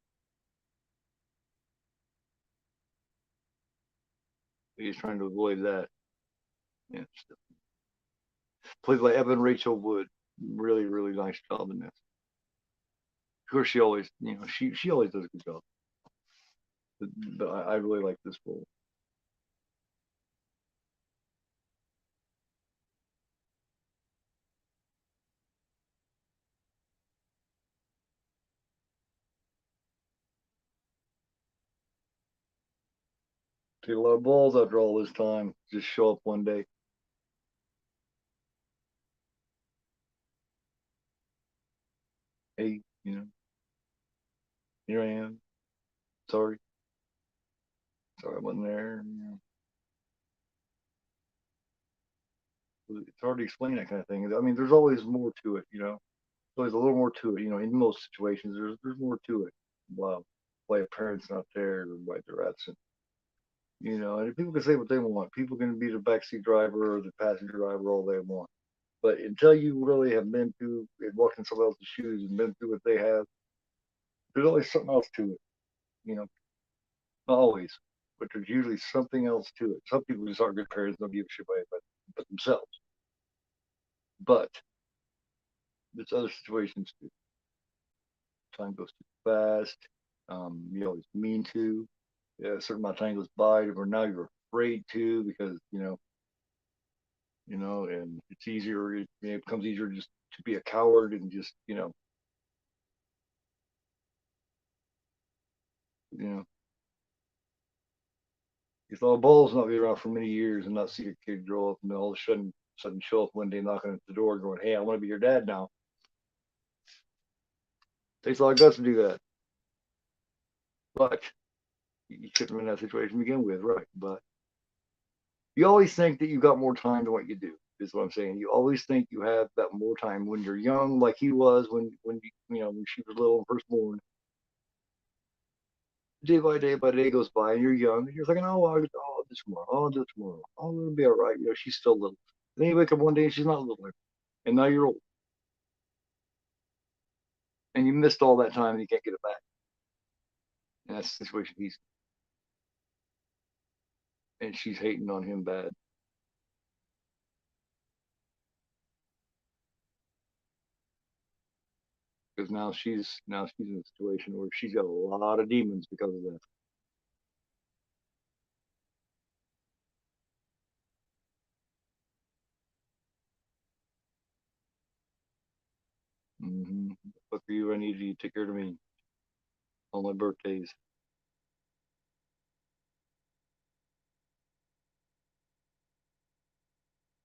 He's trying to avoid that. Yeah, played by Evan Rachel Wood. Really, really nice job in this. Of course, she always, she always does a good job. But I really like this role. Take a lot of balls after all this time. Just show up one day. Hey, here I am. Sorry, sorry I wasn't there. It's hard to explain that kind of thing. I mean, there's always more to it. There's always a little more to it. In most situations, there's more to it. Wow, why a parent's not there, or why they're absent. And people can say what they want. People can be the backseat driver or the passenger driver all they want. But until you really have been through and walked in someone else's shoes and been through what they have, there's always something else to it. You know, Not always, but there's usually something else to it. Some people just aren't good parents, don't give a shit about it, but themselves. But there's other situations too. Time goes too fast. You always mean to. Yeah, a certain amount of time goes by, or now you're afraid to because and it's easier. It becomes easier just to be a coward and just you know. You thought balls not be around for many years and not see your kid grow up and then all of a sudden show up one day knocking at the door going, "Hey, I want to be your dad now." Takes a lot of guts to do that, but you shouldn't have been in that situation to begin with, right? But you always think that you got more time than what you do. Is what I'm saying. You always think you have that more time when you're young, like he was when she was little and first born. Day by day goes by, and you're young, and you're thinking, "Oh, I'll do this tomorrow. I'll do it tomorrow. Oh, it'll be all right." She's still little. And then you wake up one day and she's not little, and now you're old, and you missed all that time, and you can't get it back. And that's the situation he's in. And she's hating on him bad because now she's in a situation where she's got a lot of demons because of that. Mm-hmm. Fuck you, I need you to take care of me on my birthdays.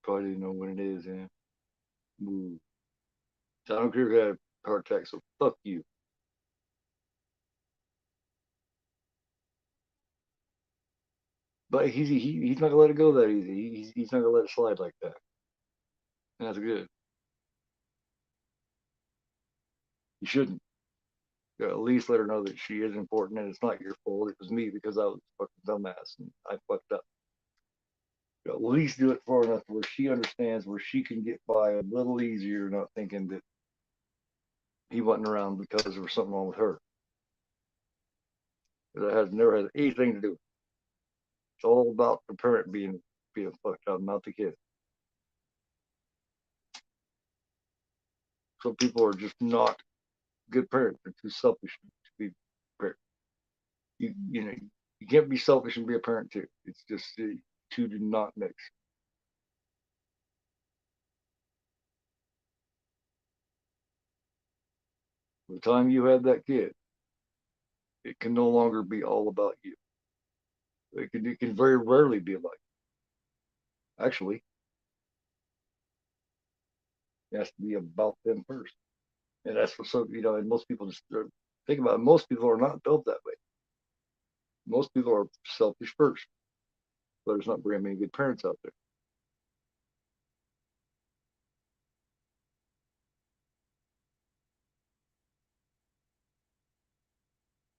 Probably didn't know when it is, yeah. Ooh. So I don't care if I have a heart attack, so fuck you. But he's not gonna let it go that easy. He's not gonna let it slide like that. And that's good. You shouldn't. You at least let her know that she is important and it's not your fault. It was me because I was a fucking dumbass and I fucked up. You at least do it far enough where she understands, where she can get by a little easier, not thinking that he wasn't around because there was something wrong with her. That has never had anything to do with it. It's all about the parent being fucked up, not the kid. Some people are just not good parents. They're too selfish to be parents. You can't be selfish and be a parent too. It's just the two do not mix. By the time you have that kid, it can no longer be all about you. It can very rarely be about you. Actually, it has to be about them first. And that's what and most people just think about it. Most people are not built that way. Most people are selfish first, but there's not very many good parents out there.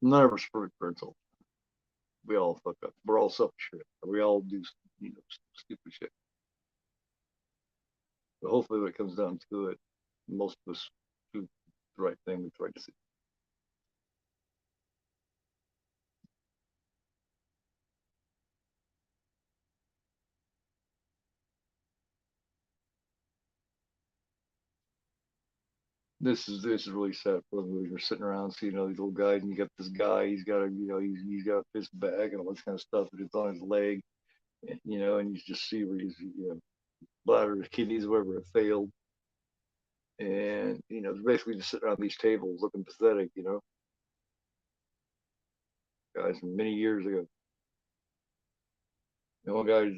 None of us are perfect parents. We all fuck up. We're all selfish. We all do stupid shit. But hopefully, when it comes down to it, most of us do the right thing. We try to see. This is really sad for them. You're sitting around seeing all these little guys, and you got this guy. He's got a he's got a fist bag and all this kind of stuff, and it's on his leg, and you just see where he's bladder, his kidneys, whatever, have failed, and they're basically just sitting around these tables looking pathetic, guys from many years ago. One guy's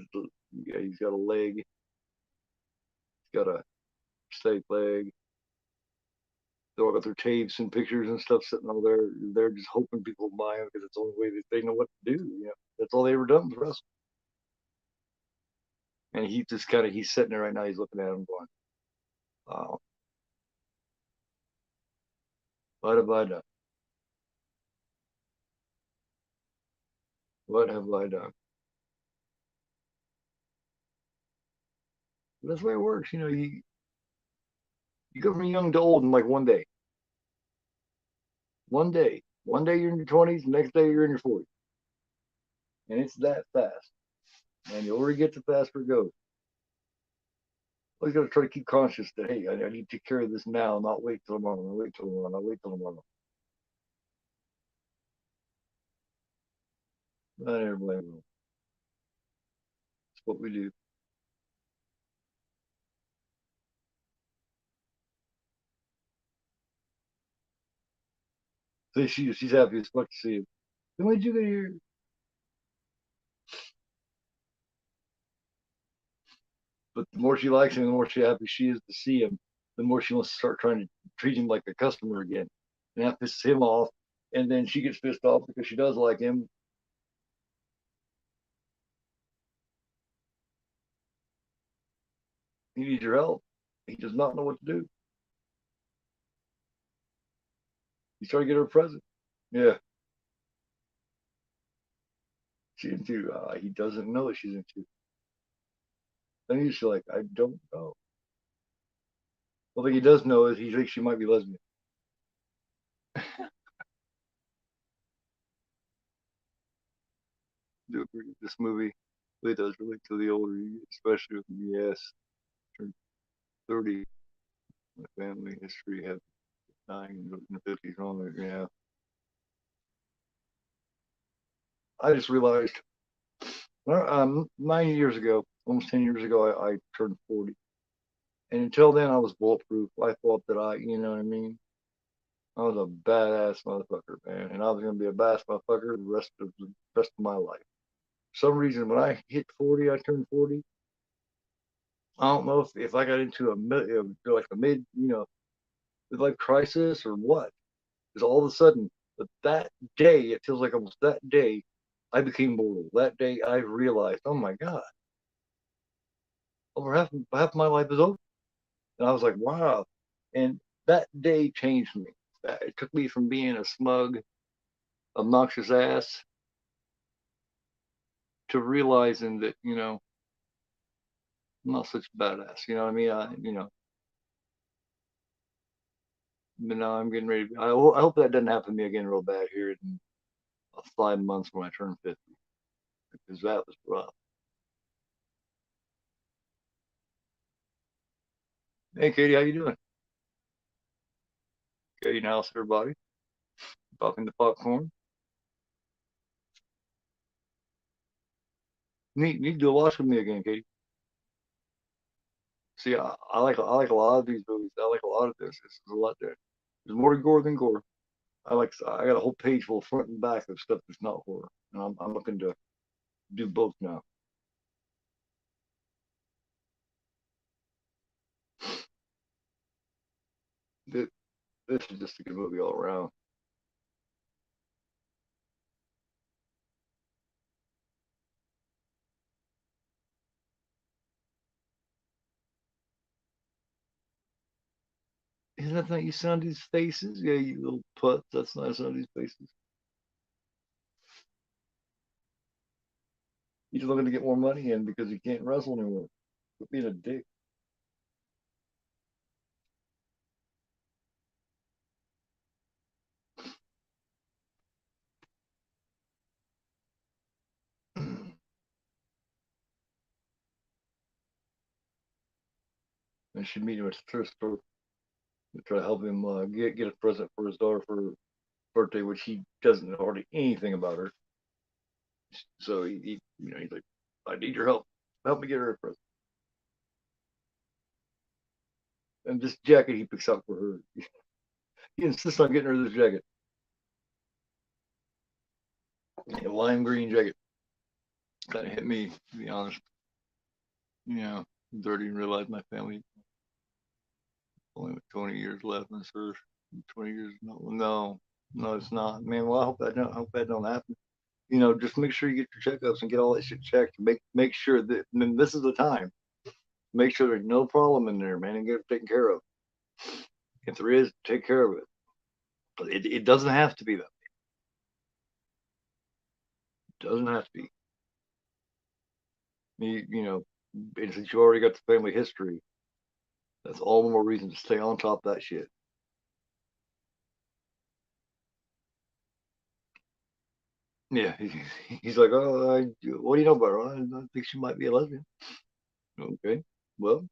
yeah, he's got a leg, he's got a steak leg. They all got their tapes and pictures and stuff sitting over there. They're just hoping people buy them because it's the only way that they know what to do. That's all they ever done was wrestle. And he just he's sitting there right now. He's looking at him going, "Wow, what have I done? What have I done?" But that's the way it works. You go from young to old in like one day. One day you're in your 20s, the next day you're in your 40s, and it's that fast. And the older you get, the faster it goes. Always got to try to keep conscious that hey, I need to take care of this now, not wait till tomorrow. Not wait till tomorrow. Not wait till tomorrow. Not everybody will. what we do. So she's happy as fuck to see him. Then when'd you get here? But the more she likes him, the more she happy she is to see him. The more she wants to start trying to treat him like a customer again, and that pisses him off. And then she gets pissed off because she does like him. He needs your help. He does not know what to do. He's trying to get her a present. Yeah, she's into. He doesn't know that she's into. Then he's like, I don't know. One thing he does know is he thinks she might be lesbian. Do agree with this movie really does relate to the older you get, especially with yes, turned 30. My family history have dying in the 50s on it. Yeah, I just realized 9 years ago, almost 10 years ago, I turned 40. And until then, I was bulletproof. I thought that you know what I mean? I was a badass motherfucker, man. And I was going to be a badass motherfucker the rest of my life. For some reason, when I hit 40, I turned 40. I don't know if I got into like a mid, midlife crisis or what. Because all of a sudden, but that day, it feels like almost that day, I became mortal. That day, I realized, oh my God, over half my life is over. And I was like, wow. And that day changed me. It took me from being a smug, obnoxious ass to realizing that, I'm not such a badass. You know what I mean? But now I'm getting ready. I hope that doesn't happen to me again real bad here in 5 months when I turn 50, because that was rough. Hey, Katie, how you doing? Katie, how's everybody? Popping the popcorn. Need to do a watch with me again, Katie. See, I like a lot of these movies. I like a lot of this. This is a lot there. There's more gore than gore. I got a whole page full front and back of stuff that's not horror. And I'm looking to do both now. This, this is just a good movie all around. Isn't that nice? You sound these faces? Yeah, you little putz. That's nice on these faces. He's looking to get more money in because he can't wrestle anymore. Quit being a dick. And she meet him at the thrift store to try to help him get a present for his daughter for her birthday, which he doesn't know hardly anything about her. So he's like, I need your help. Help me get her a present. And this jacket he picks out for her. He insists on getting her this jacket, a lime green jacket. Kind of hit me, to be honest. Yeah, I'm 30 and realize my family only 20 years left in service. 20 years, no, it's not. Man, well, I hope that don't happen. Just make sure you get your checkups and get all that shit checked. Make sure that, and this is the time. Make sure there's no problem in there, man, and get it taken care of. If there is, take care of it. But it doesn't have to be that. It doesn't have to be. And since you already got the family history, that's all the more reason to stay on top of that shit. Yeah, he's like, oh, what do you know about her? I think she might be a lesbian. Okay, well,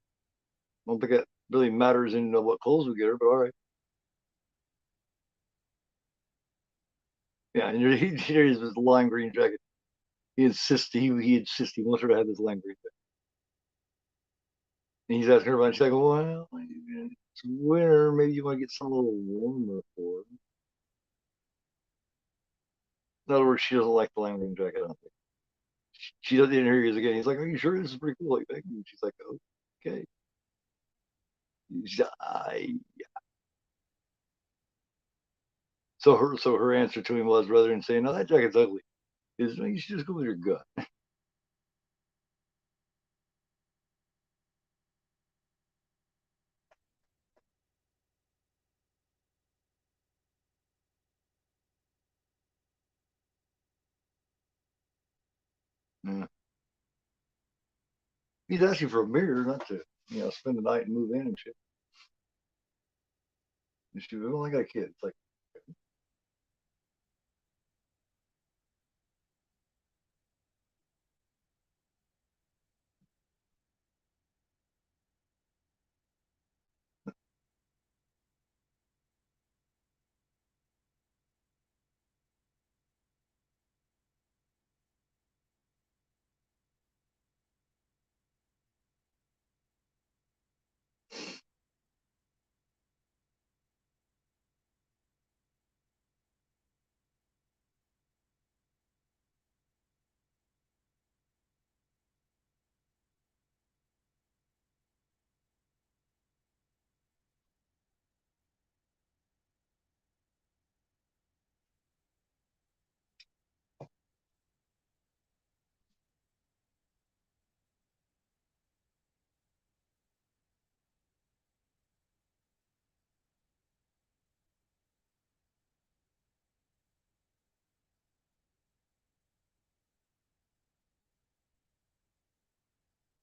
I don't think that really matters in what clothes we get her, but all right. Yeah, and here's his lime green jacket. he wants her to have this language. And he's asking her about it. She's like, well, it's winter. Maybe you want to get something a little warmer for her. In other words, she doesn't like the landing jacket. I don't think. She doesn't hear you again. He's like, are you sure this is pretty cool? Like, thank you. She's like, okay. I, so her answer to him was, rather than saying, no, that jacket's ugly, is no, you should just go with your gut. Yeah. He's asking for a mirror, not to spend the night and move in and shit. And she, well, I got a kid. It's like,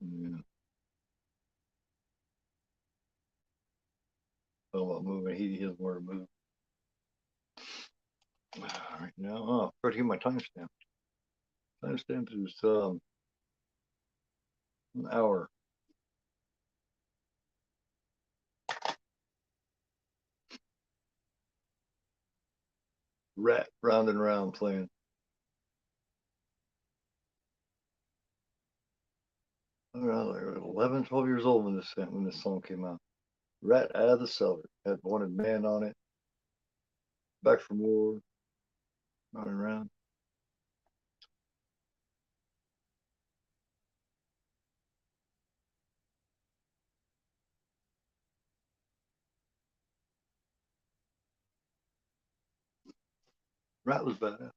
yeah, talking about moving. He doesn't want to move. All right now, I forgot to get my timestamp. Timestamp is an hour. Rat round and round playing. I don't know, like 11, 12 years old when this song came out. Rat out of the cellar had wanted man on it. Back from war, running around. Rat was badass.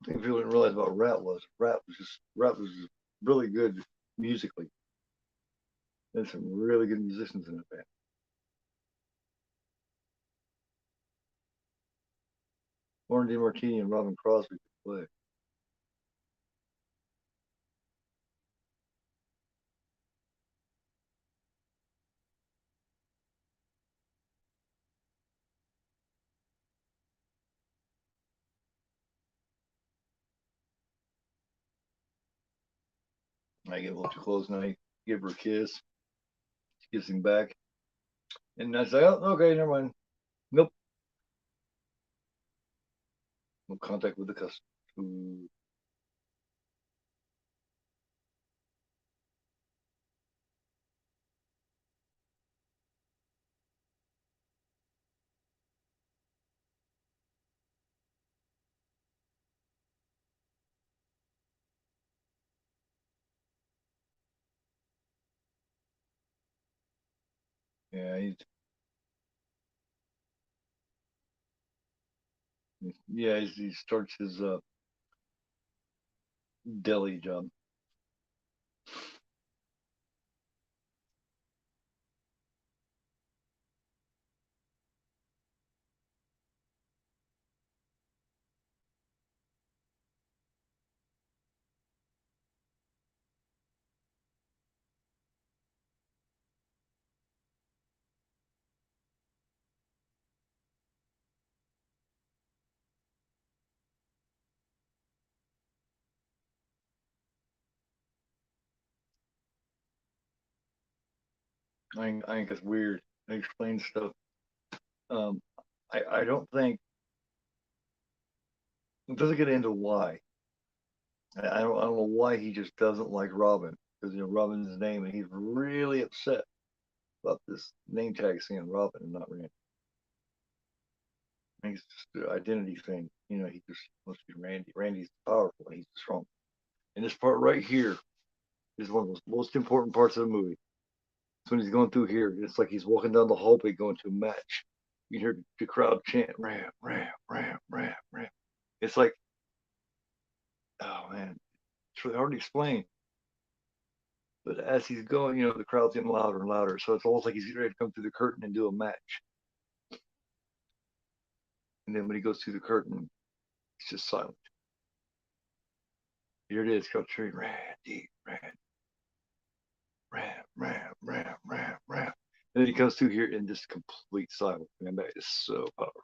I think people didn't realize about Rat was just really good musically. There's some really good musicians in the band. Warren DeMartini and Robin Crosby could play. I get a little too close now. I give her a kiss. She gives him back. And I say, oh, okay, never mind. Nope. No contact with the customer. Ooh. Yeah, he starts his deli job. I think it's weird. I explain stuff. Um, I don't think It doesn't get into why. I don't know why he just doesn't like Robin, because Robin's his name, and he's really upset about this name tag saying Robin and not Randy. I think it's just the identity thing. He just wants to be Randy. Randy's powerful and he's strong. And this part right here is one of the most important parts of the movie. It's when he's going through here. It's like he's walking down the hallway going to a match. You hear the crowd chant, Ram, Ram, Ram, Ram, Ram. It's like, oh man, it's really hard to explain. But as he's going, the crowd's getting louder and louder. So it's almost like he's getting ready to come through the curtain and do a match. And then when he goes through the curtain, it's just silent. Here it is, Coach Randy, Randy, Ram, Ram, Ram, Ram, Ram. And then he comes through here in just complete silence. Man, that is so powerful.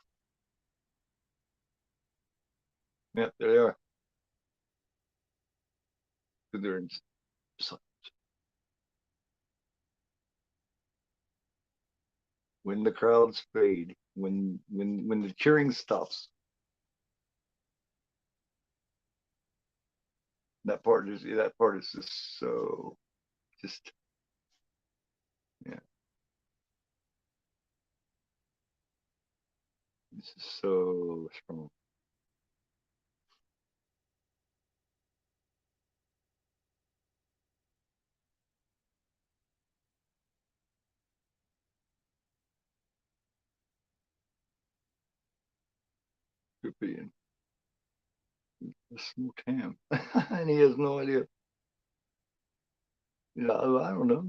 Yep, there they are. They're in silence. When the crowds fade, when the cheering stops, that part is just so just yeah, this is so strong. Could be in a small town, and he has no idea. I don't know.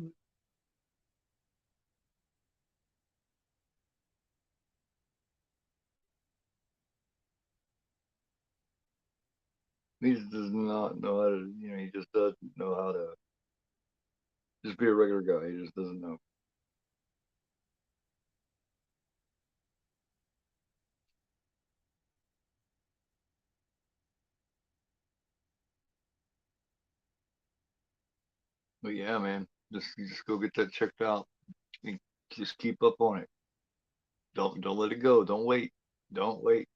He just does not know how to. He just doesn't know how to just be a regular guy. He just doesn't know. But yeah, man, just go get that checked out. And just keep up on it. Don't let it go. Don't wait. Don't wait.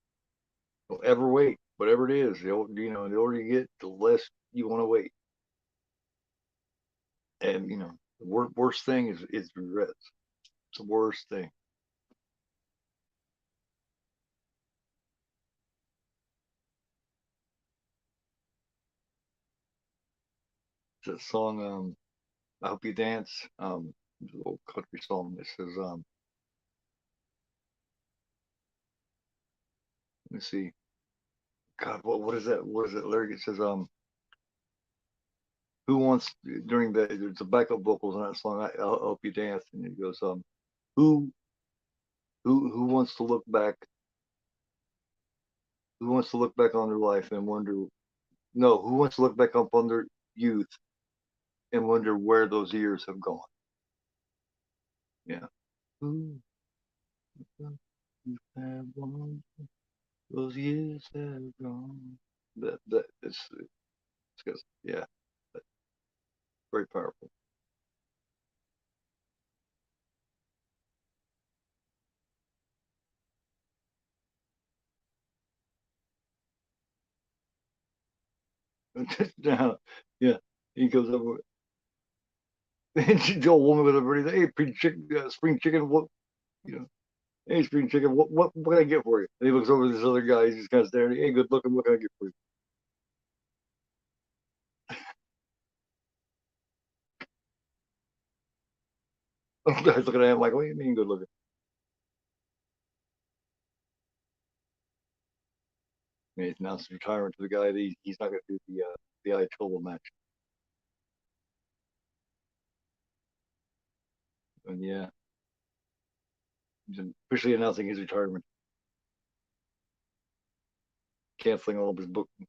Don't ever wait. Whatever it is, the older you get, the less you want to wait. And the worst thing is regrets. It's the worst thing. It's that song. I hope you dance. It's a little country song. It says, let me see. God, what is that? What is that lyric? It says, who wants during there's a backup vocals on that song. I'll help you dance, and it goes, who who wants to look back? Who wants to look back on their life and wonder? No, who wants to look back upon their youth and wonder where those years have gone? Yeah. Who have gone? Those years have gone. It's just, yeah, very powerful. Now, yeah, he goes over. And she's the old woman with a pretty. Hey, spring chicken. What you know? Hey, spring chicken. What can I get for you? And he looks over at this other guy. He's just kind of staring. Hey, good looking. What can I get for you? The guy's looking at him like, what do you mean good looking? And he's announced retirement to the guy that he's not going to do the Ayatollah match. And yeah, he's officially announcing his retirement, canceling all of his bookings.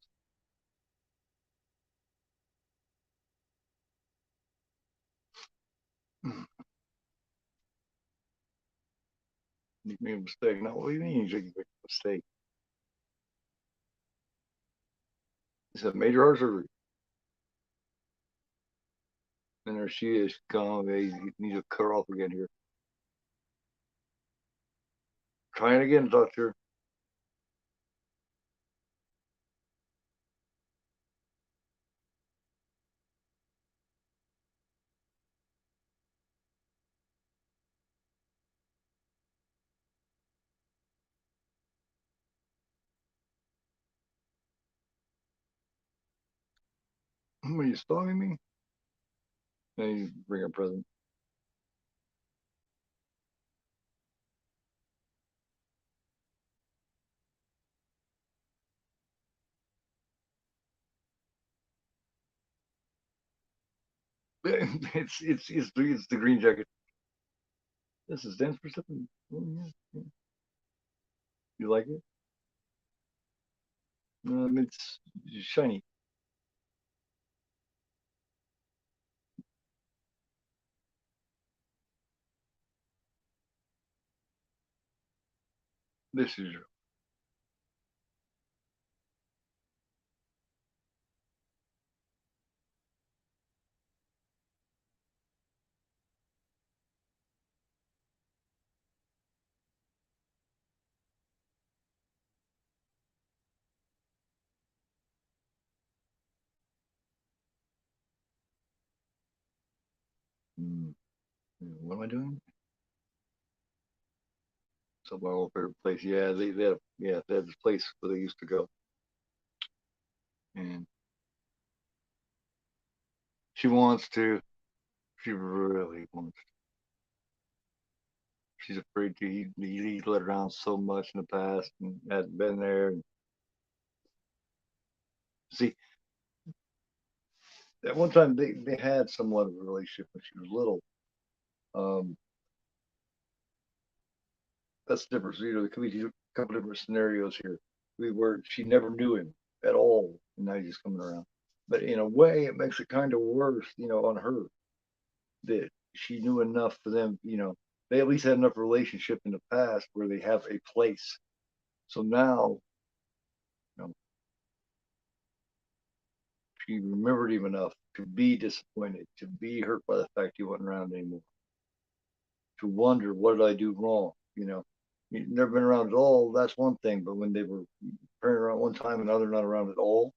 He made a mistake. No, what do you mean you make a mistake? He said major heart surgery. And there she is. Come, he needs to cut her off again here. Trying again, doctor. When you stalking me, then you bring a present. It's the green jacket. This is dance for something. Oh, yeah, yeah. You like it? It's shiny. This is mm, what am I doing? So my old favorite place. Yeah, they had this place where they used to go, and she wants to. She really wants. She's afraid to. He let her down so much in the past and hadn't been there. And see, at one time they had somewhat of a relationship when she was little. Um, that's different. So, there could be a couple different scenarios here. Where she never knew him at all, and now he's just coming around. But in a way, it makes it kind of worse, on her that she knew enough for them. They at least had enough relationship in the past where they have a place. So now, you know, she remembered him enough to be disappointed, to be hurt by the fact he wasn't around anymore, to wonder what did I do wrong. You've never been around at all. That's one thing, but when they were pairing around one time and other not around at all,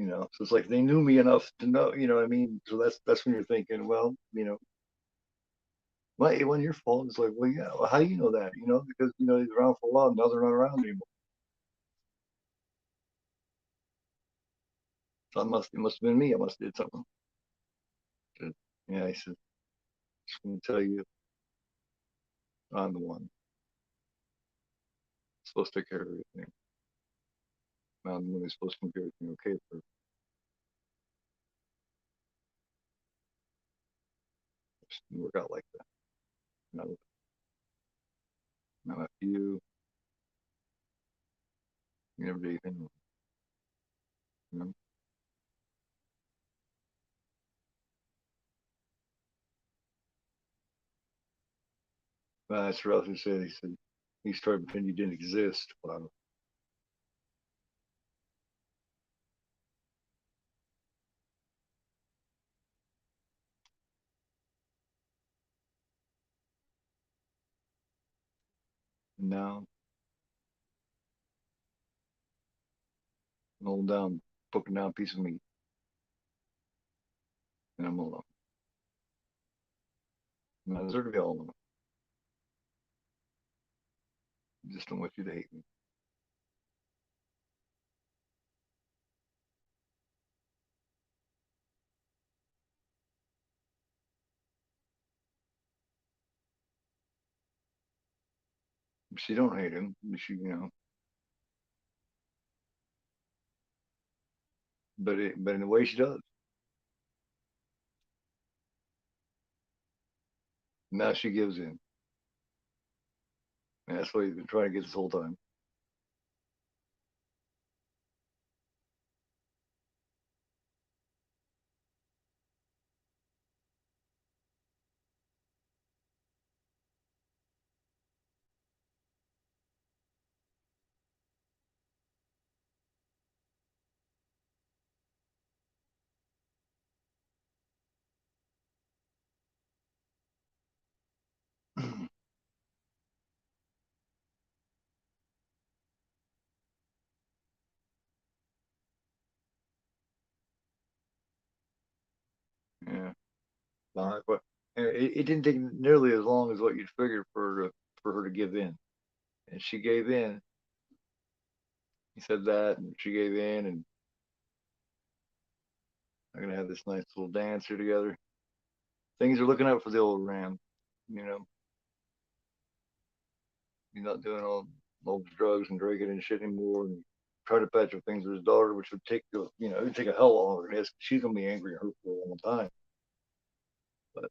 so it's like they knew me enough to know, what I mean. So that's when you're thinking, well, well, it wasn't your fault. It's like, well, yeah, well, how do you know that? Because he's around for a while, now they're not around anymore. So it must have been me. I must have did something. Said, yeah, I said, just want to tell you, I'm the one supposed to take care of everything. I'm the one who's supposed to make everything okay for her. It just didn't work out like that. Not, not after you never did anything wrong. You know? That's what else he said. He said he started pretending you didn't exist. Wow. And now I'm holding down, poking down a piece of meat, and I'm alone. And I deserve to be all alone. I just don't want you to hate me. She don't hate him. But in a way she does. Now she gives in. And that's what he's been trying to get this whole time. Yeah. But it didn't take nearly as long as what you'd figured for her to give in. And she gave in. He said that, and she gave in, and They're gonna have this nice little dance here together. Things are looking up for the old Ram. You know, he's not doing all the drugs and drinking and shit anymore, and try to patch up things with his daughter, which would take it would take a hell longer than this. She's gonna be angry at her for a long time. But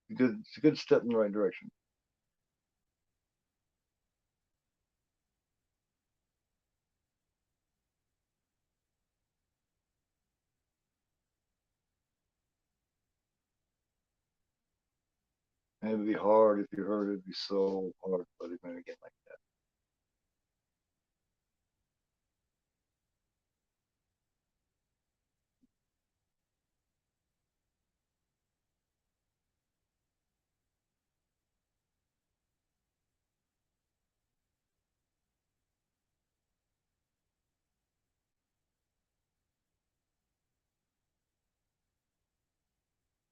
it's a good step in the right direction. And it would be hard if you heard it. It'd be so hard, but it's gonna get like that.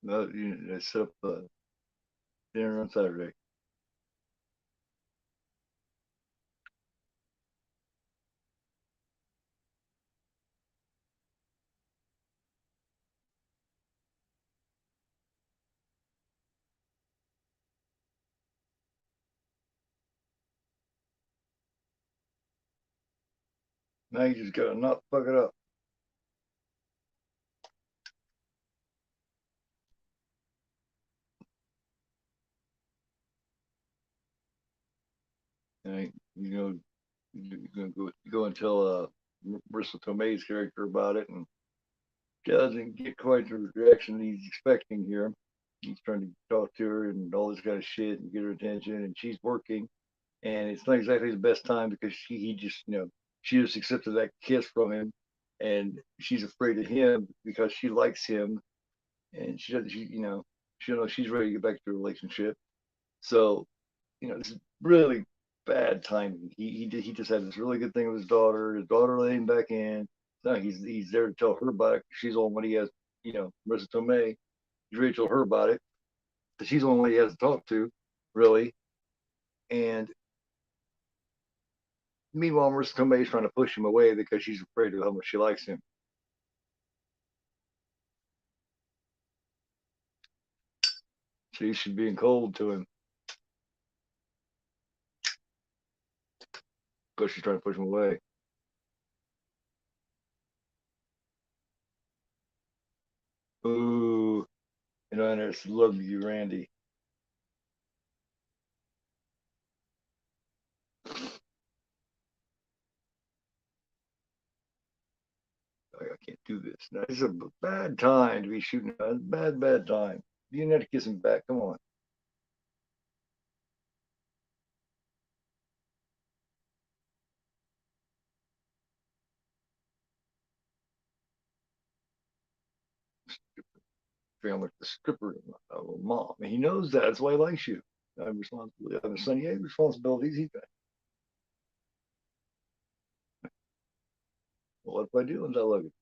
No, they set up dinner on Saturday. Now you just gotta not fuck it up. And you're gonna go and tell Marissa Tomei's character about it, and doesn't get quite the reaction he's expecting here. He's trying to talk to her and all this kind of shit and get her attention, and she's working, and it's not exactly the best time because he just she just accepted that kiss from him, and she's afraid of him because she likes him, and she doesn't she knows she's ready to get back to the relationship. So it's really bad timing. He just had this really good thing with his daughter. His daughter let him back in. No, he's there to tell her about it. She's the only one he has. Marissa Tomei. He's ready to tell her about it. She's the only one he has to talk to, really. And meanwhile, Marissa Tomei is trying to push him away because she's afraid of how much she likes him. So she's being cold to him because she's trying to push him away. Ooh, and I just love you, Randy. I can't do this. Now, this is a bad time to be shooting. A bad time. You didn't have to kiss him back. Come on. Feeling like the stripper mom. And he knows that. That's why he likes you. I have responsibility. I have a son. He has responsibilities. He's got. Well, what if I do? And I love you.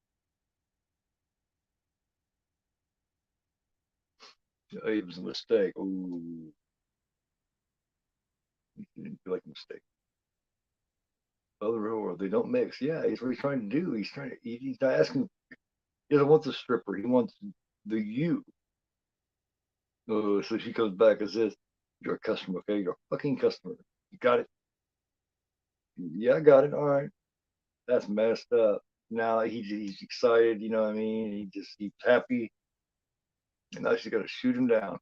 It was a mistake. Ooh, he didn't feel like a mistake. Other or they don't mix. Yeah, he's what he's trying to do. He's trying to. He's not asking. He doesn't want the stripper. He wants the you. So she comes back and says, "You're a customer. Okay, you're a fucking customer. You got it. Yeah, I got it. All right. That's messed up. Now he's excited. You know what I mean? He's happy. And now she's got to shoot him down,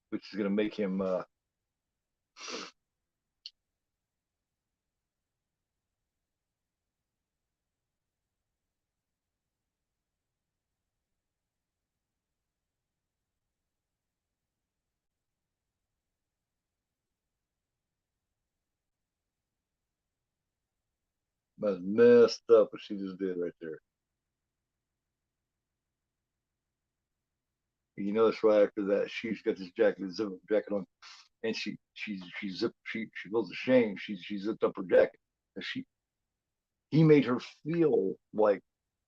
which is going to make him messed up what she just did right there. Right after that, she's got this jacket, zip jacket on, and she feels ashamed. She zipped up her jacket. And he made her feel like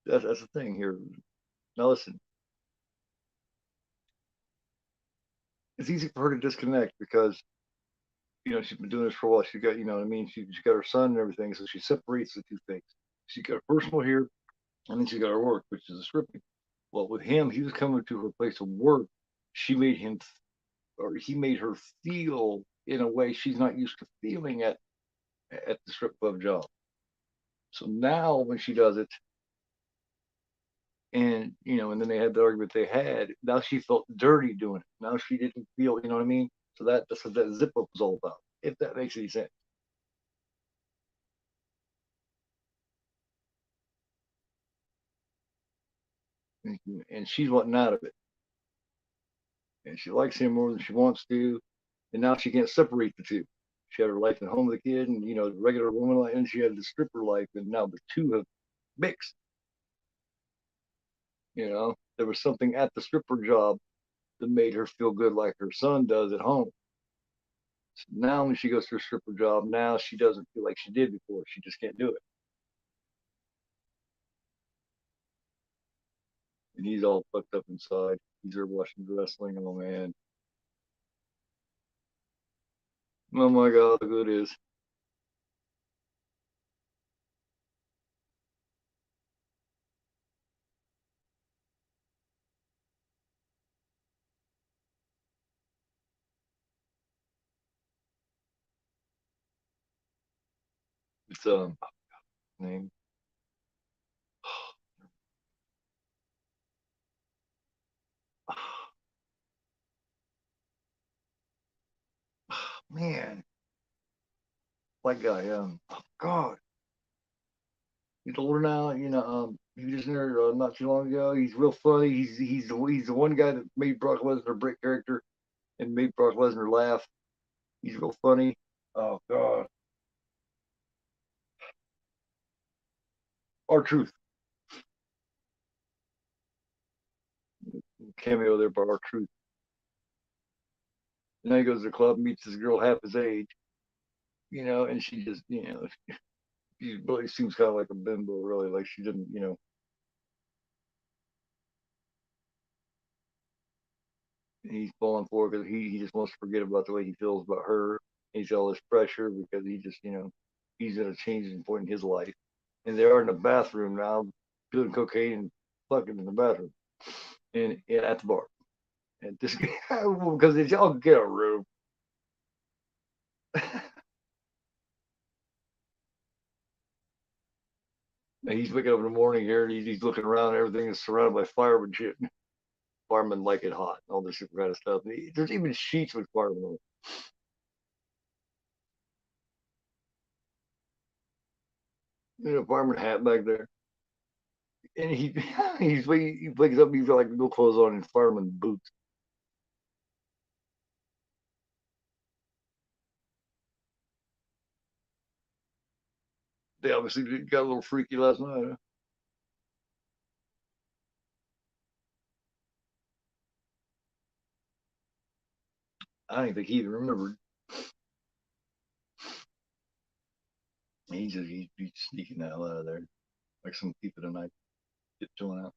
that's the thing here. Now listen, it's easy for her to disconnect because she's been doing this for a while. She got, what I mean, she got her son and everything, so she separates the two things. She got her personal here, and then she got her work, which is the stripping. Well, with him, he was coming to her place of work. She made him, or he made her feel in a way she's not used to feeling at the strip club job. So now when she does it, and and then they had the argument they had. Now she felt dirty doing it. Now she didn't feel, you know what I mean? So that's what that zip up was all about. If that makes any sense. And she's wanting out of it, and she likes him more than she wants to, and now she can't separate the two. She had her life at home with the kid, and the regular woman life, and she had the stripper life, and now the two have mixed. There was something at the stripper job that made her feel good, like her son does at home. So now when she goes to her stripper job, now she doesn't feel like she did before. She just can't do it. And he's all fucked up inside. He's there watching the wrestling. Oh man. Oh my god, how good it is. It's name. Man, black guy. Oh god, he's older now. He was just in there not too long ago. He's real funny. He's the one guy that made Brock Lesnar a break character and made Brock Lesnar laugh. He's real funny. Oh god, R-Truth cameo there by R-Truth. And then he goes to the club, meets this girl half his age, and she just, she really seems kind of like a bimbo, really. Like she didn't, he's falling for her because he just wants to forget about the way he feels about her. He's got all this pressure because he just, he's at a changing point in his life. And they are in the bathroom now, doing cocaine and fucking in the bathroom and at the bar. And this because they all get a room. And he's waking up in the morning here and he's looking around, and everything is surrounded by firemen shit. Firemen like it hot and all this super kind of stuff. There's even sheets with firemen on it. Fireman hat back there. And he wakes up, he's got like no clothes on and fireman boots. They obviously got a little freaky last night. Huh? I don't think he even remembered. He's sneaking the hell out of there like some thief of the night, tiptoeing out.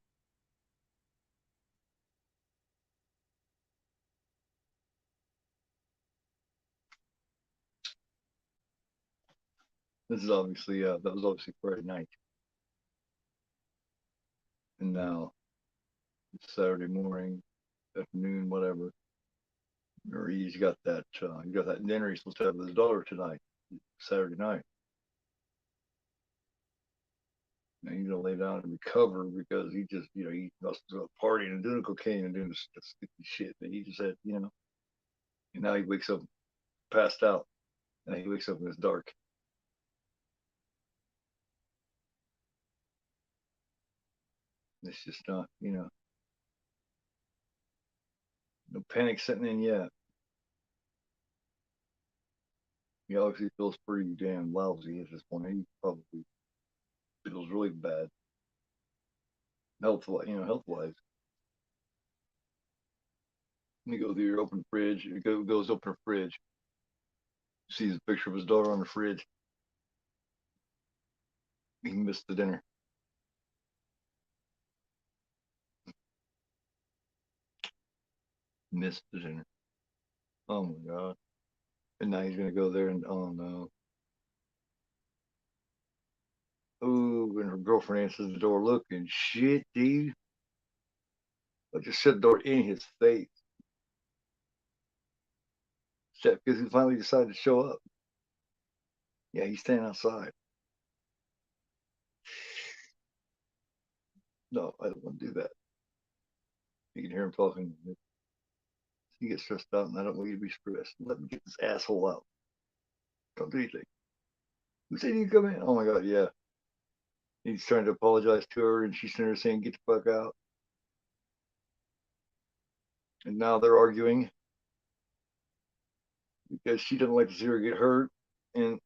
This is obviously that was obviously Friday night, and now it's Saturday morning, afternoon, whatever. Or he got that dinner he's supposed to have with his daughter tonight, Saturday night. And he's gonna lay down and recover because he just, he must have partying and doing cocaine and doing this stupid shit that he just had, And now he wakes up passed out, and he wakes up and it's dark. It's just not, no panic setting in yet. He obviously feels pretty damn lousy at this point. He probably feels really bad, health wise. And you go through your open fridge. It goes open a fridge. Sees a picture of his daughter on the fridge. He missed the dinner. Missed the dinner. Oh my god! And now he's gonna go there and oh no. Ooh, and her girlfriend answers the door. Looking shit, dude. I just shut the door in his face. Except because he finally decided to show up. Yeah, he's standing outside. No, I don't want to do that. You can hear him talking. He gets stressed out, and I don't want you to be stressed. Let me get this asshole out. Don't do anything. Who said you come in? Oh my God, yeah. He's trying to apologize to her, and she's sitting there saying, "Get the fuck out." And now they're arguing because she doesn't like to see her get hurt. And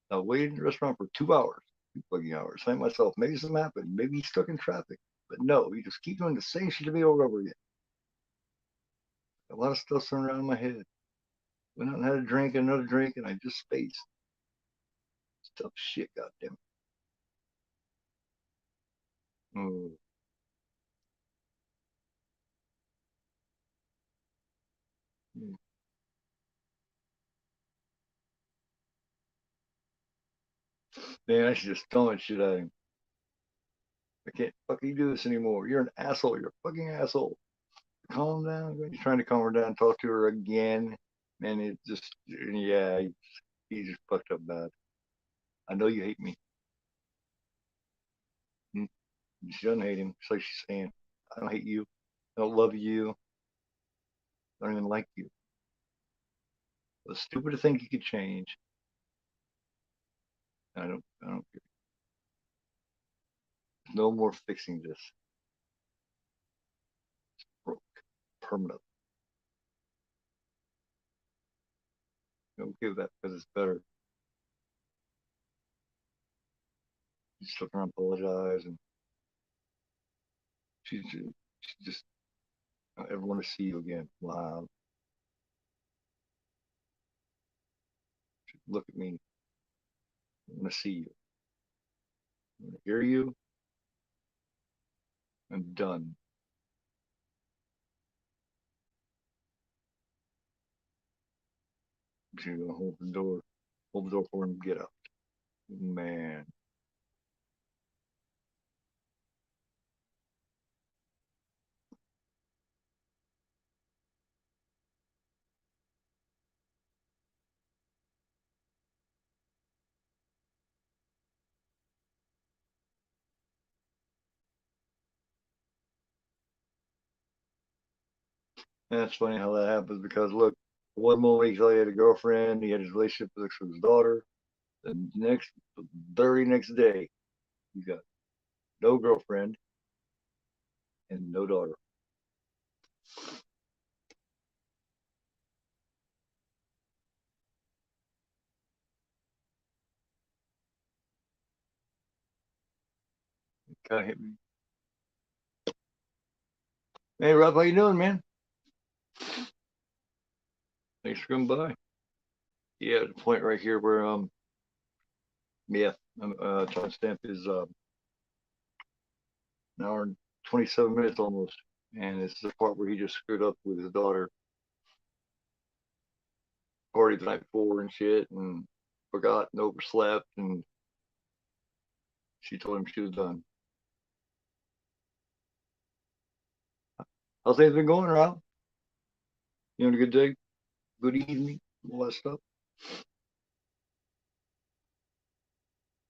I waited in the restaurant for 2 hours, 2 fucking hours. I myself, maybe something happened. Maybe he's stuck in traffic. But no, he just keep doing the same shit to me over and over again. A lot of stuff's running around in my head. Went out and had a drink, another drink, and I just spaced. It's tough shit, goddamn it. Oh. Man, I should just tell that shit at him. I can't fucking do this anymore. You're an asshole. You're a fucking asshole. Calm down. He's trying to calm her down, talk to her again. And it just, yeah, he just fucked up bad. I know you hate me. She doesn't hate him. It's like she's saying, I don't hate you. I don't love you. I don't even like you. The stupid to think you could change. I don't care. There's no more fixing this. It's broke. Permanent. Don't give that because it's better. You still trying to apologize, and she just I don't ever want to see you again. Wow. Look at me. I want to see you. I want to hear you. I'm done. She's gonna hold the door. Hold the door for him to get out. Man. That's funny how that happens because look, one moment he had a girlfriend, he had his relationship with his daughter. The very next day, he got no girlfriend and no daughter. Kind of hit me. Hey Rob, how you doing, man? Thanks for coming by. Yeah, the point right here where yeah, timestamp is an hour and 27 minutes almost, and it's the part where he just screwed up with his daughter. Party the night before and shit, and forgot and overslept, and she told him she was done. How's things been going, Rob? You having a good day? Good evening? All that stuff?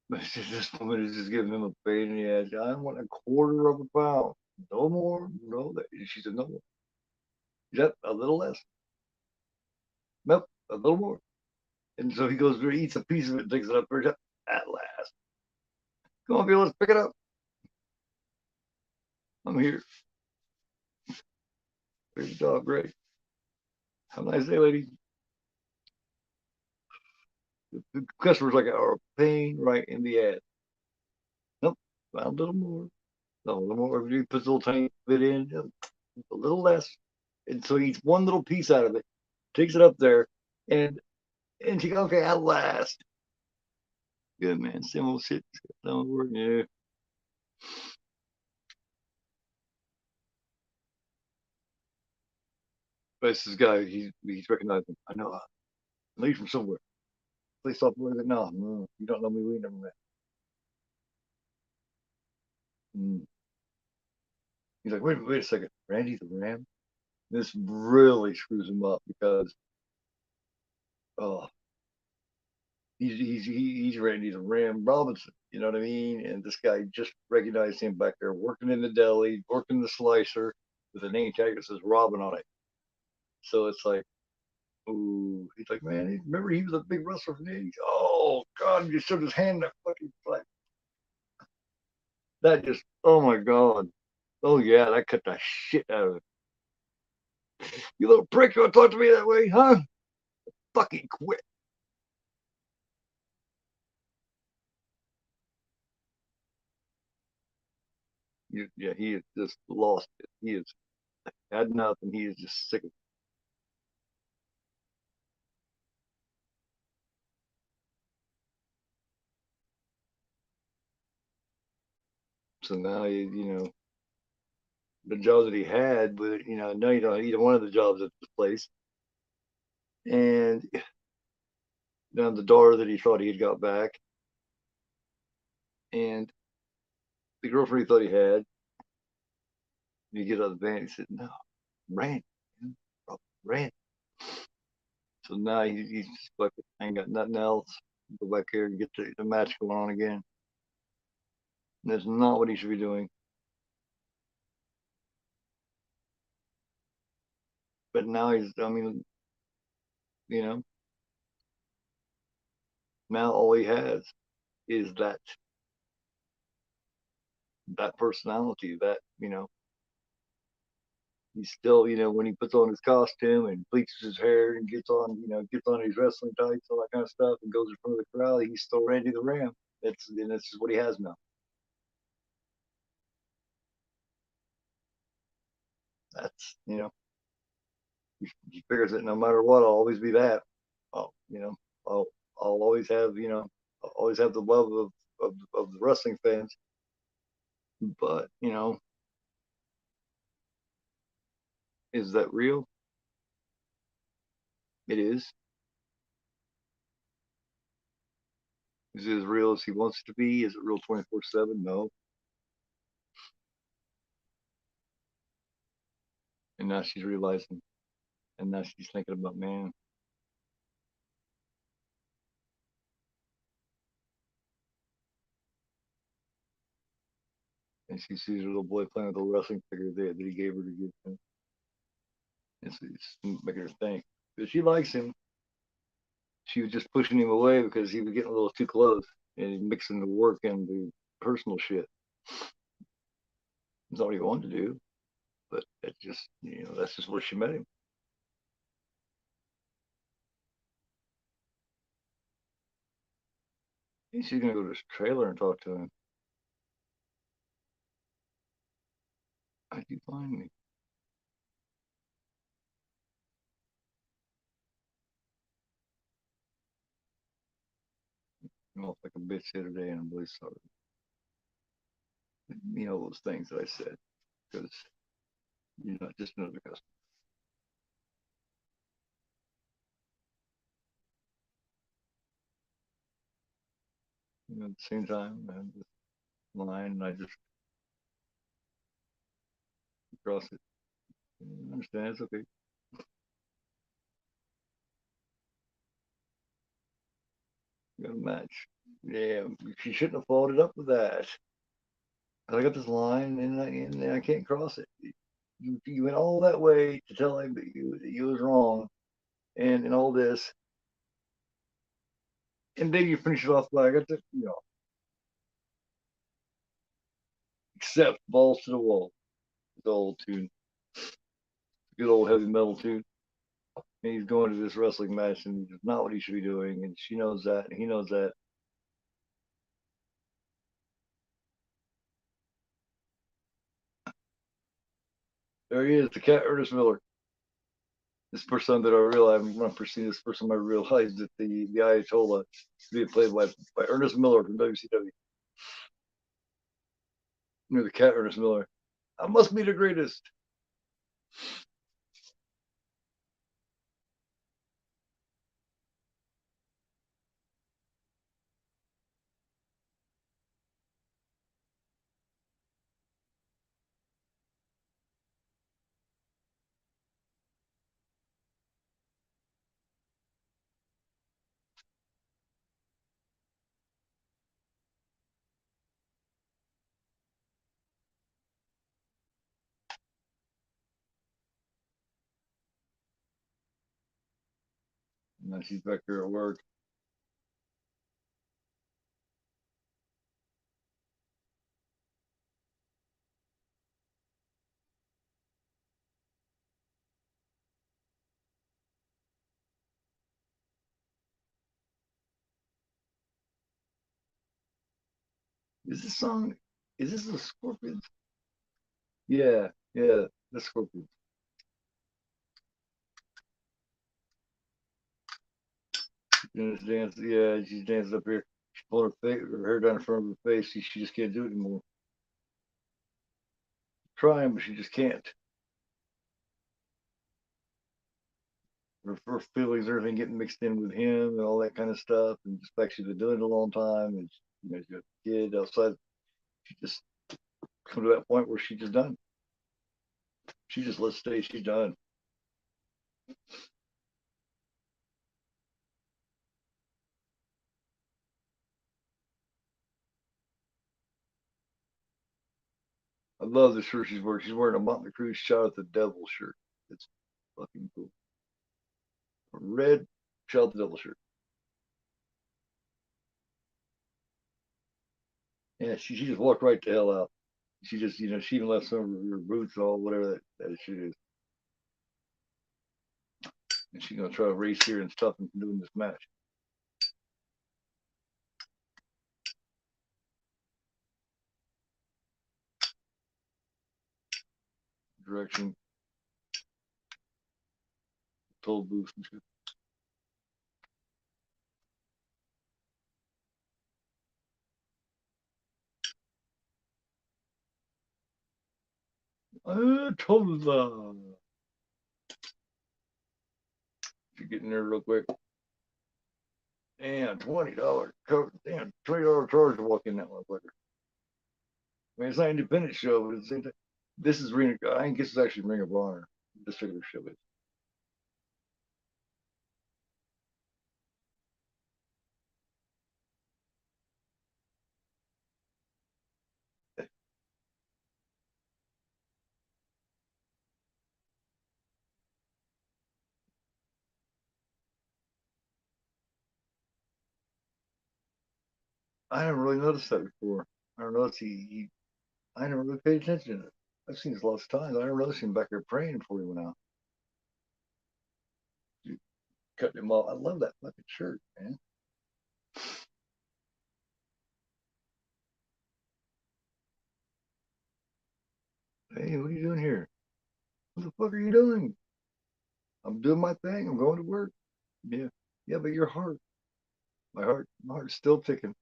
This woman is just giving him a pain in the ass. I want a quarter of a pound. No more. No, that she said no more. Yep, a little less. Nope, a little more. And so he goes through, eats a piece of it, takes it up there. At last. Come on, people, let's pick it up. I'm here. Great job, great. Have a nice day, lady. The customer's like a pain right in the ass. Nope, a little more. No, a little more. If you put a little tiny bit in, a little less. And so he eats one little piece out of it, takes it up there, and she goes, okay, at last. Good man, same old shit. Don't work. Yeah. But it's this guy, he's recognized him. I know he's from somewhere. Play softball. No, no, you don't know me. We never met. Mm. He's like, wait a second, Randy the Ram. This really screws him up because oh, he's Randy the Ram Robinson. You know what I mean? And this guy just recognized him back there working in the deli, working the slicer with a name tag that says Robin on it. So it's like, ooh, he's like, man, remember he was a big wrestler from the 80s. Oh God, he just showed his hand that fucking like that just oh my God. Oh yeah, that cut the shit out of it. You little prick, you wanna talk to me that way, huh? Fucking quit. Yeah, he is just lost it. He is had enough and he is just sick of it. So now you know the job that he had, but you know, now you don't either one of the jobs at the place. And now the daughter that he thought he had got back, and the girlfriend he thought he had, you get out of the van, he said, no, Rand, Rand. So now he's just like, I ain't got nothing else. Go back here and get the match going on again. And that's not what he should be doing. But now I mean, you know, now all he has is that personality, that, you know, he's still, you know, when he puts on his costume and bleaches his hair and gets on, you know, gets on his wrestling tights, all that kind of stuff, and goes in front of the crowd, he's still Randy the Ram. That's just what he has now. That's you know, he figures that no matter what, I'll always be that. You know, I'll I'll always have you know, I'll always have the love of the wrestling fans. But you know, is that real? It is. Is it as real as he wants it to be? Is it real 24/7? No. And now she's realizing, and now she's thinking about man. And she sees her little boy playing with a wrestling figure there that he gave her to give him. It's making her think. But she likes him. She was just pushing him away because he was getting a little too close and mixing the work and the personal shit. That's all he wanted to do. But it just, you know, that's just where she met him. And she's gonna go to his trailer and talk to him. How'd you find me? You know, like a bitch the other day, and I'm really sorry. You know those things that I said because you're not just another customer. You know, at the same time, I have this line, and I just cross it. I understand it's okay. You got a match. Yeah, she shouldn't have followed it up with that. I got this line, and I can't cross it. You went all that way to tell him that you was wrong, and all this, and then you finish it off by I got to you know accept balls to the wall. The old tune, good old heavy metal tune. And he's going to this wrestling match, and it's not what he should be doing, and she knows that, and he knows that. There he is, the cat Ernest Miller. This person that I realized when I first seen this person, I realized that the Ayatollah is being played by Ernest Miller from WCW. You know, the cat Ernest Miller. I must be the greatest. And she's back there at work. Is this song? Is this the Scorpions? Yeah, yeah, the Scorpions. And this dance, yeah, she's dancing up here. She's pulling her hair down in front of her face. She just can't do it anymore. Trying, but she just can't. Her feelings, everything getting mixed in with him and all that kind of stuff. And just like she's been doing it a long time, and she's got a kid outside. She just come to that point where she's just done. She just lets stay. She's done. I love the shirt she's wearing. She's wearing a Motley Crue "Shot at the Devil" shirt. It's fucking cool. A red "Shot at the Devil" shirt. Yeah, she just walked right the hell out. She just, she even left some of her boots and all, whatever that shit is. And she's gonna try to race here and stop him from doing this match. Direction, toll booth and shit. Told She's getting there real quick. And $20 cover. Damn, $20 charge to walk in that motherfucker. I mean, it's not an independent show, but at the same time, this is Ring. I guess it's actually Ring of Honor. This particular show is. I never really noticed that before. I don't know if I never really paid attention to it. I've seen this lots of times. I never really seen him back there praying before he went out. He cut him off. I love that fucking shirt, man. Hey, what are you doing here? What the fuck are you doing? I'm doing my thing. I'm going to work. Yeah. Yeah, but your heart, my heart's still ticking.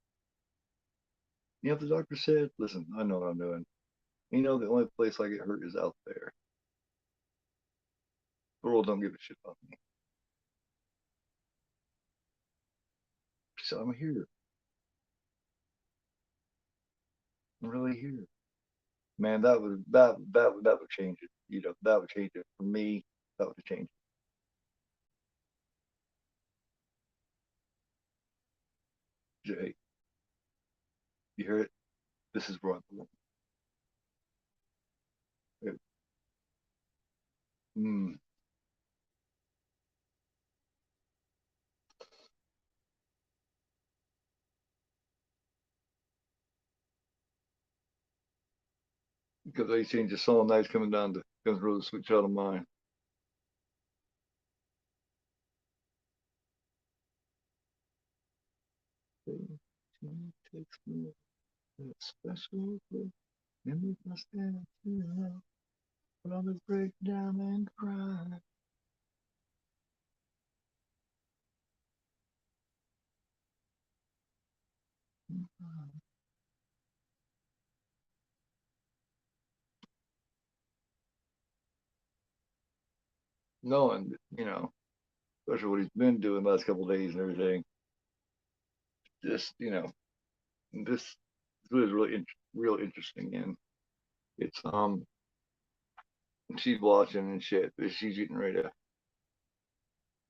You know what the doctor said? Listen, I know what I'm doing. The only place I get hurt is out there. The world don't give a shit about me. So I'm here. I'm really here. Man, that would change it. That would change it for me. That would change it. Hey, you hear it? This is where I belong. Mm, because they changed the song. Nights coming down to Guns N' Roses, Sweet Child of Mine. Takes me that special place. And if I stand too long, I'll always break down and cry. Knowing, especially what he's been doing the last couple of days and everything, just, this is really real interesting. And it's, she's watching and shit. She's getting ready to,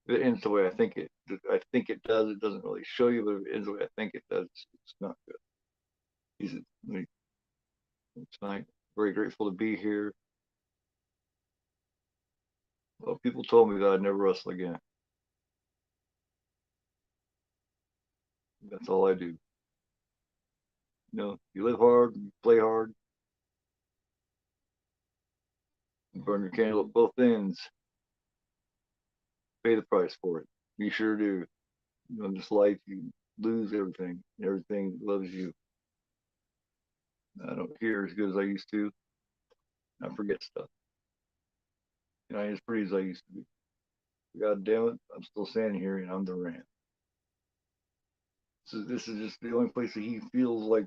it ends the way I think it does. It doesn't really show you, but it ends the way I think it does. It's not good. He's, it's not very grateful to be here. Well, people told me that I'd never wrestle again. That's all I do. You live hard, you play hard, you burn your candle at both ends, pay the price for it. You sure do. In this life, you lose everything. Everything loves you. I don't hear as good as I used to. I forget stuff. I ain't as pretty as I used to be. God damn it, I'm still standing here and I'm Darren. This is just the only place that he feels like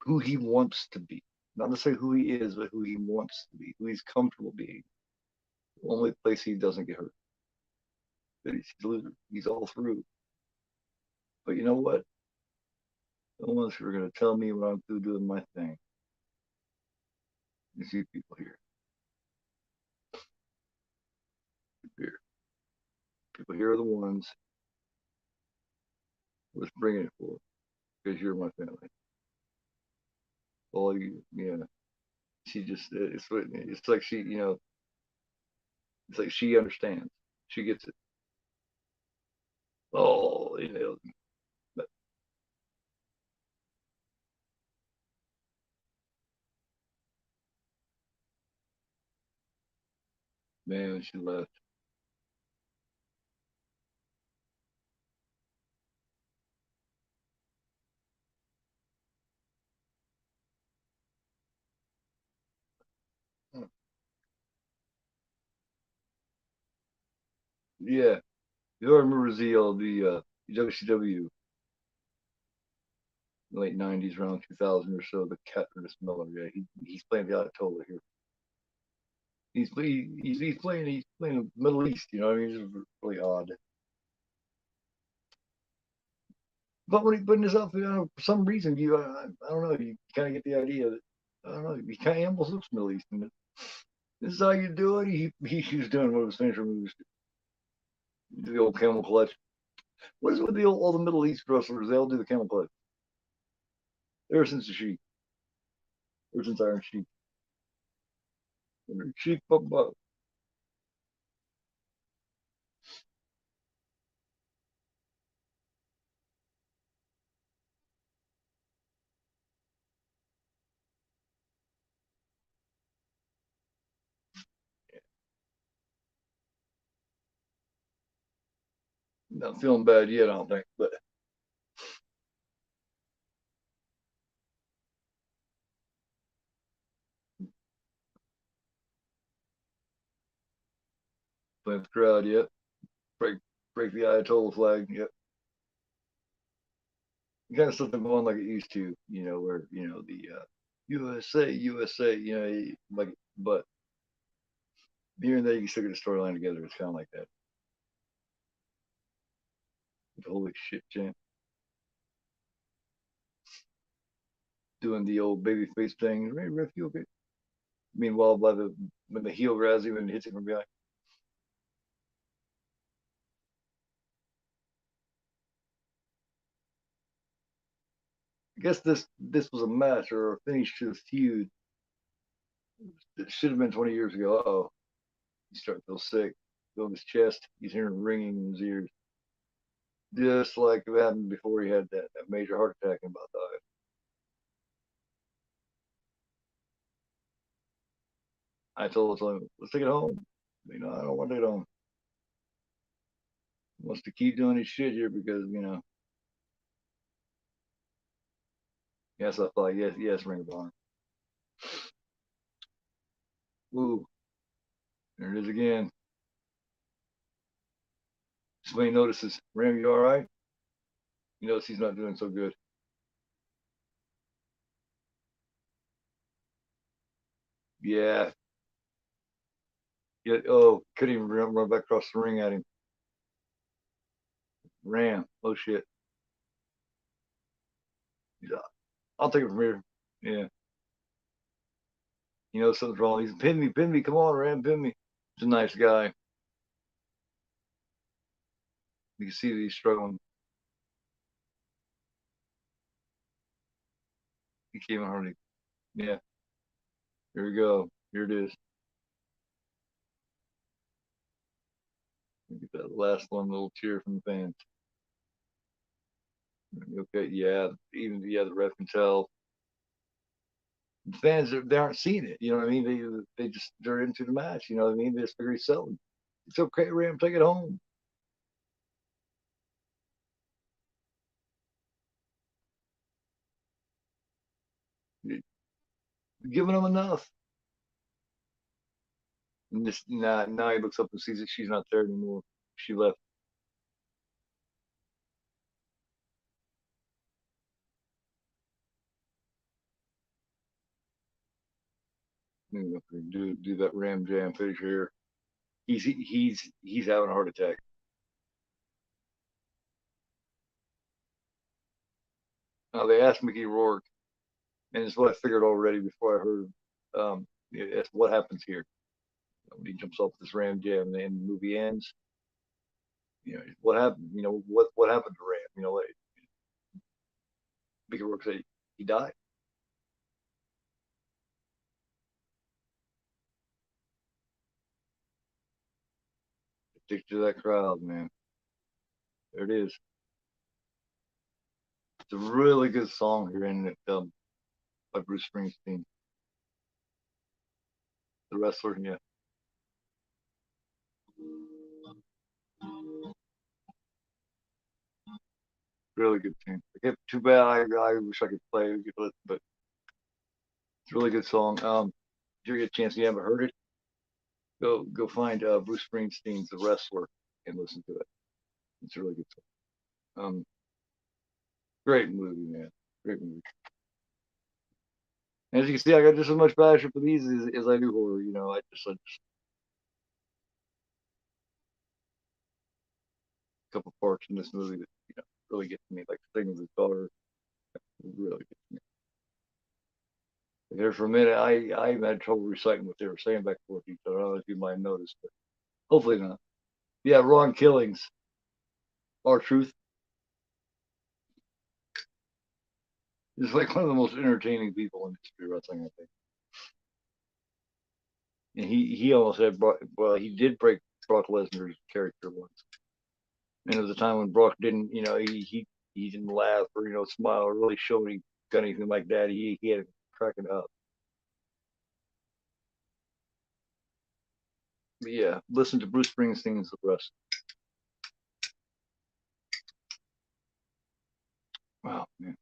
who he wants to be. Not necessarily who he is, but who he wants to be, who he's comfortable being. The only place he doesn't get hurt. But he's all through. But you know what? The ones who are going to tell me when I'm through doing my thing is you people here. People here are the ones who was bringing it for, because you're my family. All you, yeah. She just, it's like she, it's like she understands. She gets it. Oh, but man, when she left, yeah. You remember the WCW late '90s, around 2000 or so. The Cat Curtis Miller, yeah, he's playing the Ayatollah here. He's playing the Middle East. I mean, it's really odd. But when he put this up, for some reason, I don't know, you kind of get the idea that I don't know, he kind of almost looks Middle Eastern. This is how you do it. He's doing one of his signature moves, the old camel clutch. What is it with all the Middle East wrestlers? They all do the camel clutch. Ever since the Sheik, ever since Iron Sheik, Sheik, not feeling bad yet, I don't think, but playing the crowd yet. Break the Ayatollah flag yet. Kind of something going like it used to, where the USA, USA, like, but here and there you can still get a storyline together. It's kind of like that. Holy shit, champ. Doing the old baby face thing. Hey, ref, you okay? Meanwhile, when the heel grabs him and hits him from behind. I guess this was a match or a finish to the feud. It should have been 20 years ago. Oh, he's starting to feel sick. Feeling his chest. He's hearing ringing in his ears. Just like it happened before he had that major heart attack and about died. I told him, let's take it home. I don't want to take it home. He wants to keep doing his shit here because, yes, I thought, yes, yes, Ring of Honor. Ooh, there it is again. Swain notices, Ram, you all right? He knows he's not doing so good. Yeah. Yeah. Oh, couldn't even run back across the ring at him. Ram. Oh, shit. He's, I'll take it from here. Yeah. Something's wrong. He's pin me. Come on, Ram, pin me. He's a nice guy. You can see that he's struggling. He came in hardly. Yeah. Here we go. Here it is. Get that last one little cheer from the fans. Okay, yeah, even the ref can tell. The fans, they aren't seeing it. You know what I mean? They're into the match. You know what I mean? They just figure he's selling. It's okay, Ram, take it home. You're giving him enough. And this now he looks up and sees that she's not there anymore. She left. You know, do that Ram Jam finish here. He's having a heart attack. They asked Mickey Rourke, and it's what I figured already before I heard. It's what happens here when he jumps off this Ram Jam, and the movie ends. You know what happened. You know what happened to Ram. You know, like, Mickey Rourke said he died. Addicted to that crowd, man. There it is. It's a really good song here in it by Bruce Springsteen, the wrestler. Yeah, really good tune. Too bad I wish I could play it, but it's a really good song. If you get a chance, you haven't heard it, go find Bruce Springsteen's The Wrestler and listen to it. It's a really good song. Great movie, man. Great movie. And as you can see, I got just as much passion for these as I do horror. You know, I just a couple parts in this movie that really get to me, like the thing with his daughter, really get to me. There for a minute, I even had trouble reciting what they were saying back and forth to each other. I don't know if you might notice, but hopefully not. Yeah, Ron Killings, R-Truth, is like one of the most entertaining people in history of wrestling, I think. And he almost had well, he did break Brock Lesnar's character once. And it was a time when Brock didn't, he didn't laugh or smile or really show any anything like that. He had cracking up. But yeah, listen to Bruce Springsteen's The Rest. Wow, man.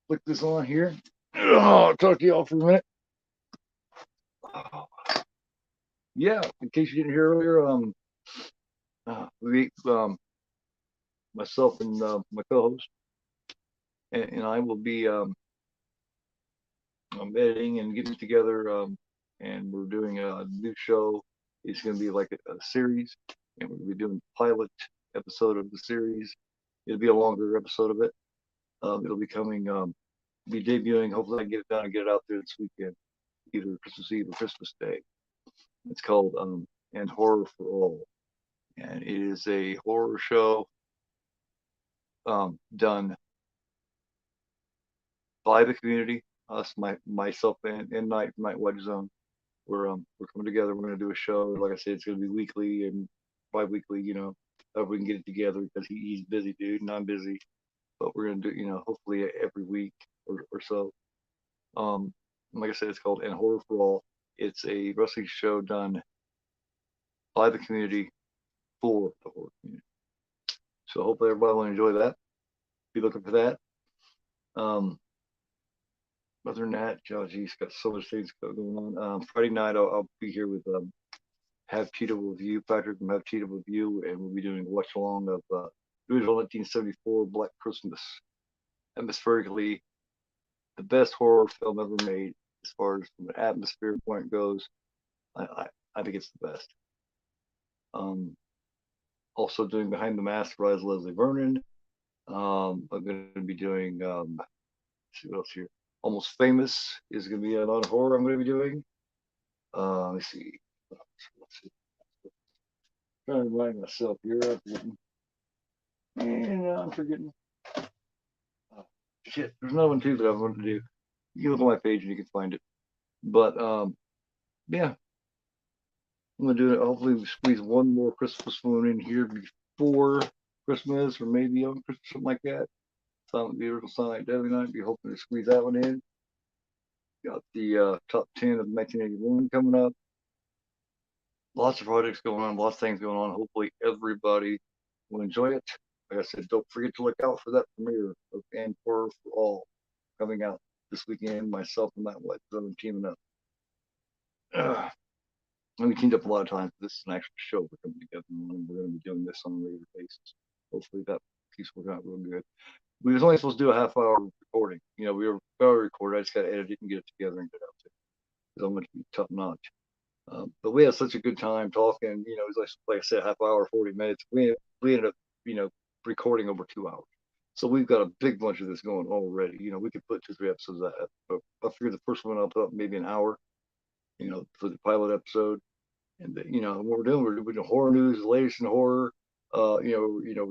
Click this on here. Oh, I'll talk to y'all for a minute. Oh, yeah, in case you didn't hear earlier, we myself and my co-host and I will be editing and getting together, and we're doing a new show. It's going to be like a series, and we'll be doing the pilot episode of the series. It'll be a longer episode of it. It'll be coming, be debuting. Hopefully, I can get it done and get it out there this weekend, either Christmas Eve or Christmas Day. It's called "And Horror for All," and it is a horror show done by the community, us, myself, and Night Watch Zone. We're coming together. We're going to do a show. Like I said, it's going to be weekly and bi-weekly. However we can get it together because he's busy, dude, and I'm busy. But we're going to do, hopefully every week or so. Like I said, it's called "And Horror for All." It's a wrestling show done by the community for the horror community. So hopefully everybody will enjoy that. Be looking for that. Um, Other than that, oh geez, got so much things going on. Friday night, I'll be here with Have Cheetah with You, Patrick from Have Cheetah with You, and we'll be doing a watch along of the original 1974 Black Christmas. Atmospherically, the best horror film ever made, as far as from an atmosphere point goes. I think it's the best. Um, Also doing Behind the Mask, Rise of Leslie Vernon. I'm going to be doing, let's see what else here. Almost Famous is going to be a lot of horror I'm going to be doing. Let's see. Let's see. I'm trying to remind myself here. And I'm forgetting. Oh, shit, there's another one too that I wanted to do. You can look on my page and you can find it. But yeah, I'm gonna do it. Hopefully, we squeeze one more Christmas one in here before Christmas or maybe on Christmas, something like that. The original Silent Night, Deadly Night. Be hoping to squeeze that one in. Got the top 10 of 1981 coming up. Lots of projects going on, lots of things going on. Hopefully, everybody will enjoy it. Like I said, don't forget to look out for that premiere of And for All coming out this weekend. Myself and Matt White, I'm teaming up. We teamed up a lot of times. This is an actual show we're coming together on. We're going to be doing this on a regular basis. Hopefully, that piece worked out real good. We was only supposed to do a half-hour recording. We were already recorded. I just got to edit it and get it together and get it out to because I want it to be top notch. But we had such a good time talking. It was like I said, half hour, 40 minutes. We ended up, recording over 2 hours. So we've got a big bunch of this going already. We could put 2, 3 episodes of that. But I figured the first one I'll put up maybe an hour, for the pilot episode. And what we're doing, we're doing horror news, the latest in horror.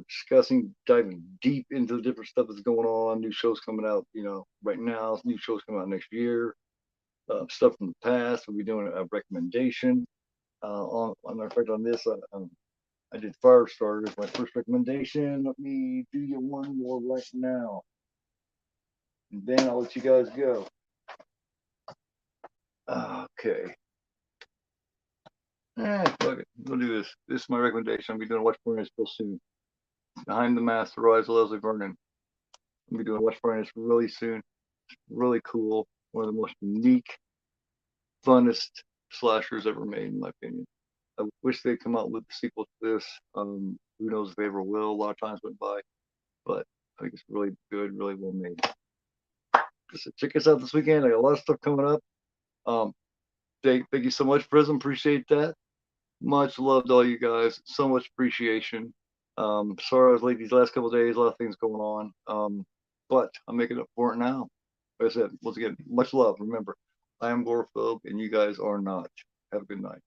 Discussing, diving deep into the different stuff that's going on. New shows coming out, right now. New shows coming out next year. Stuff from the past. We'll be doing a recommendation. On matter of fact, on this, I did Firestarter as my first recommendation. Let me do you one more right now, and then I'll let you guys go. Okay. Fuck it. We'll do this. This is my recommendation. I'll be doing Watch Party real soon. Behind the Mask, The Rise of Leslie Vernon. I'll be doing Watch Party really soon. It's really cool. One of the most unique, funnest slashers ever made, in my opinion. I wish they'd come out with a sequel to this. Who knows if they ever will? A lot of times went by, but I think it's really good, really well made. So check us out this weekend. I got a lot of stuff coming up. Thank you so much, Prism. Appreciate that. Much love to all you guys. So much appreciation. Sorry I was late these last couple of days. A lot of things going on. But I'm making up for it now. Like I said, once again, much love. Remember, I am agoraphobe and you guys are not. Have a good night.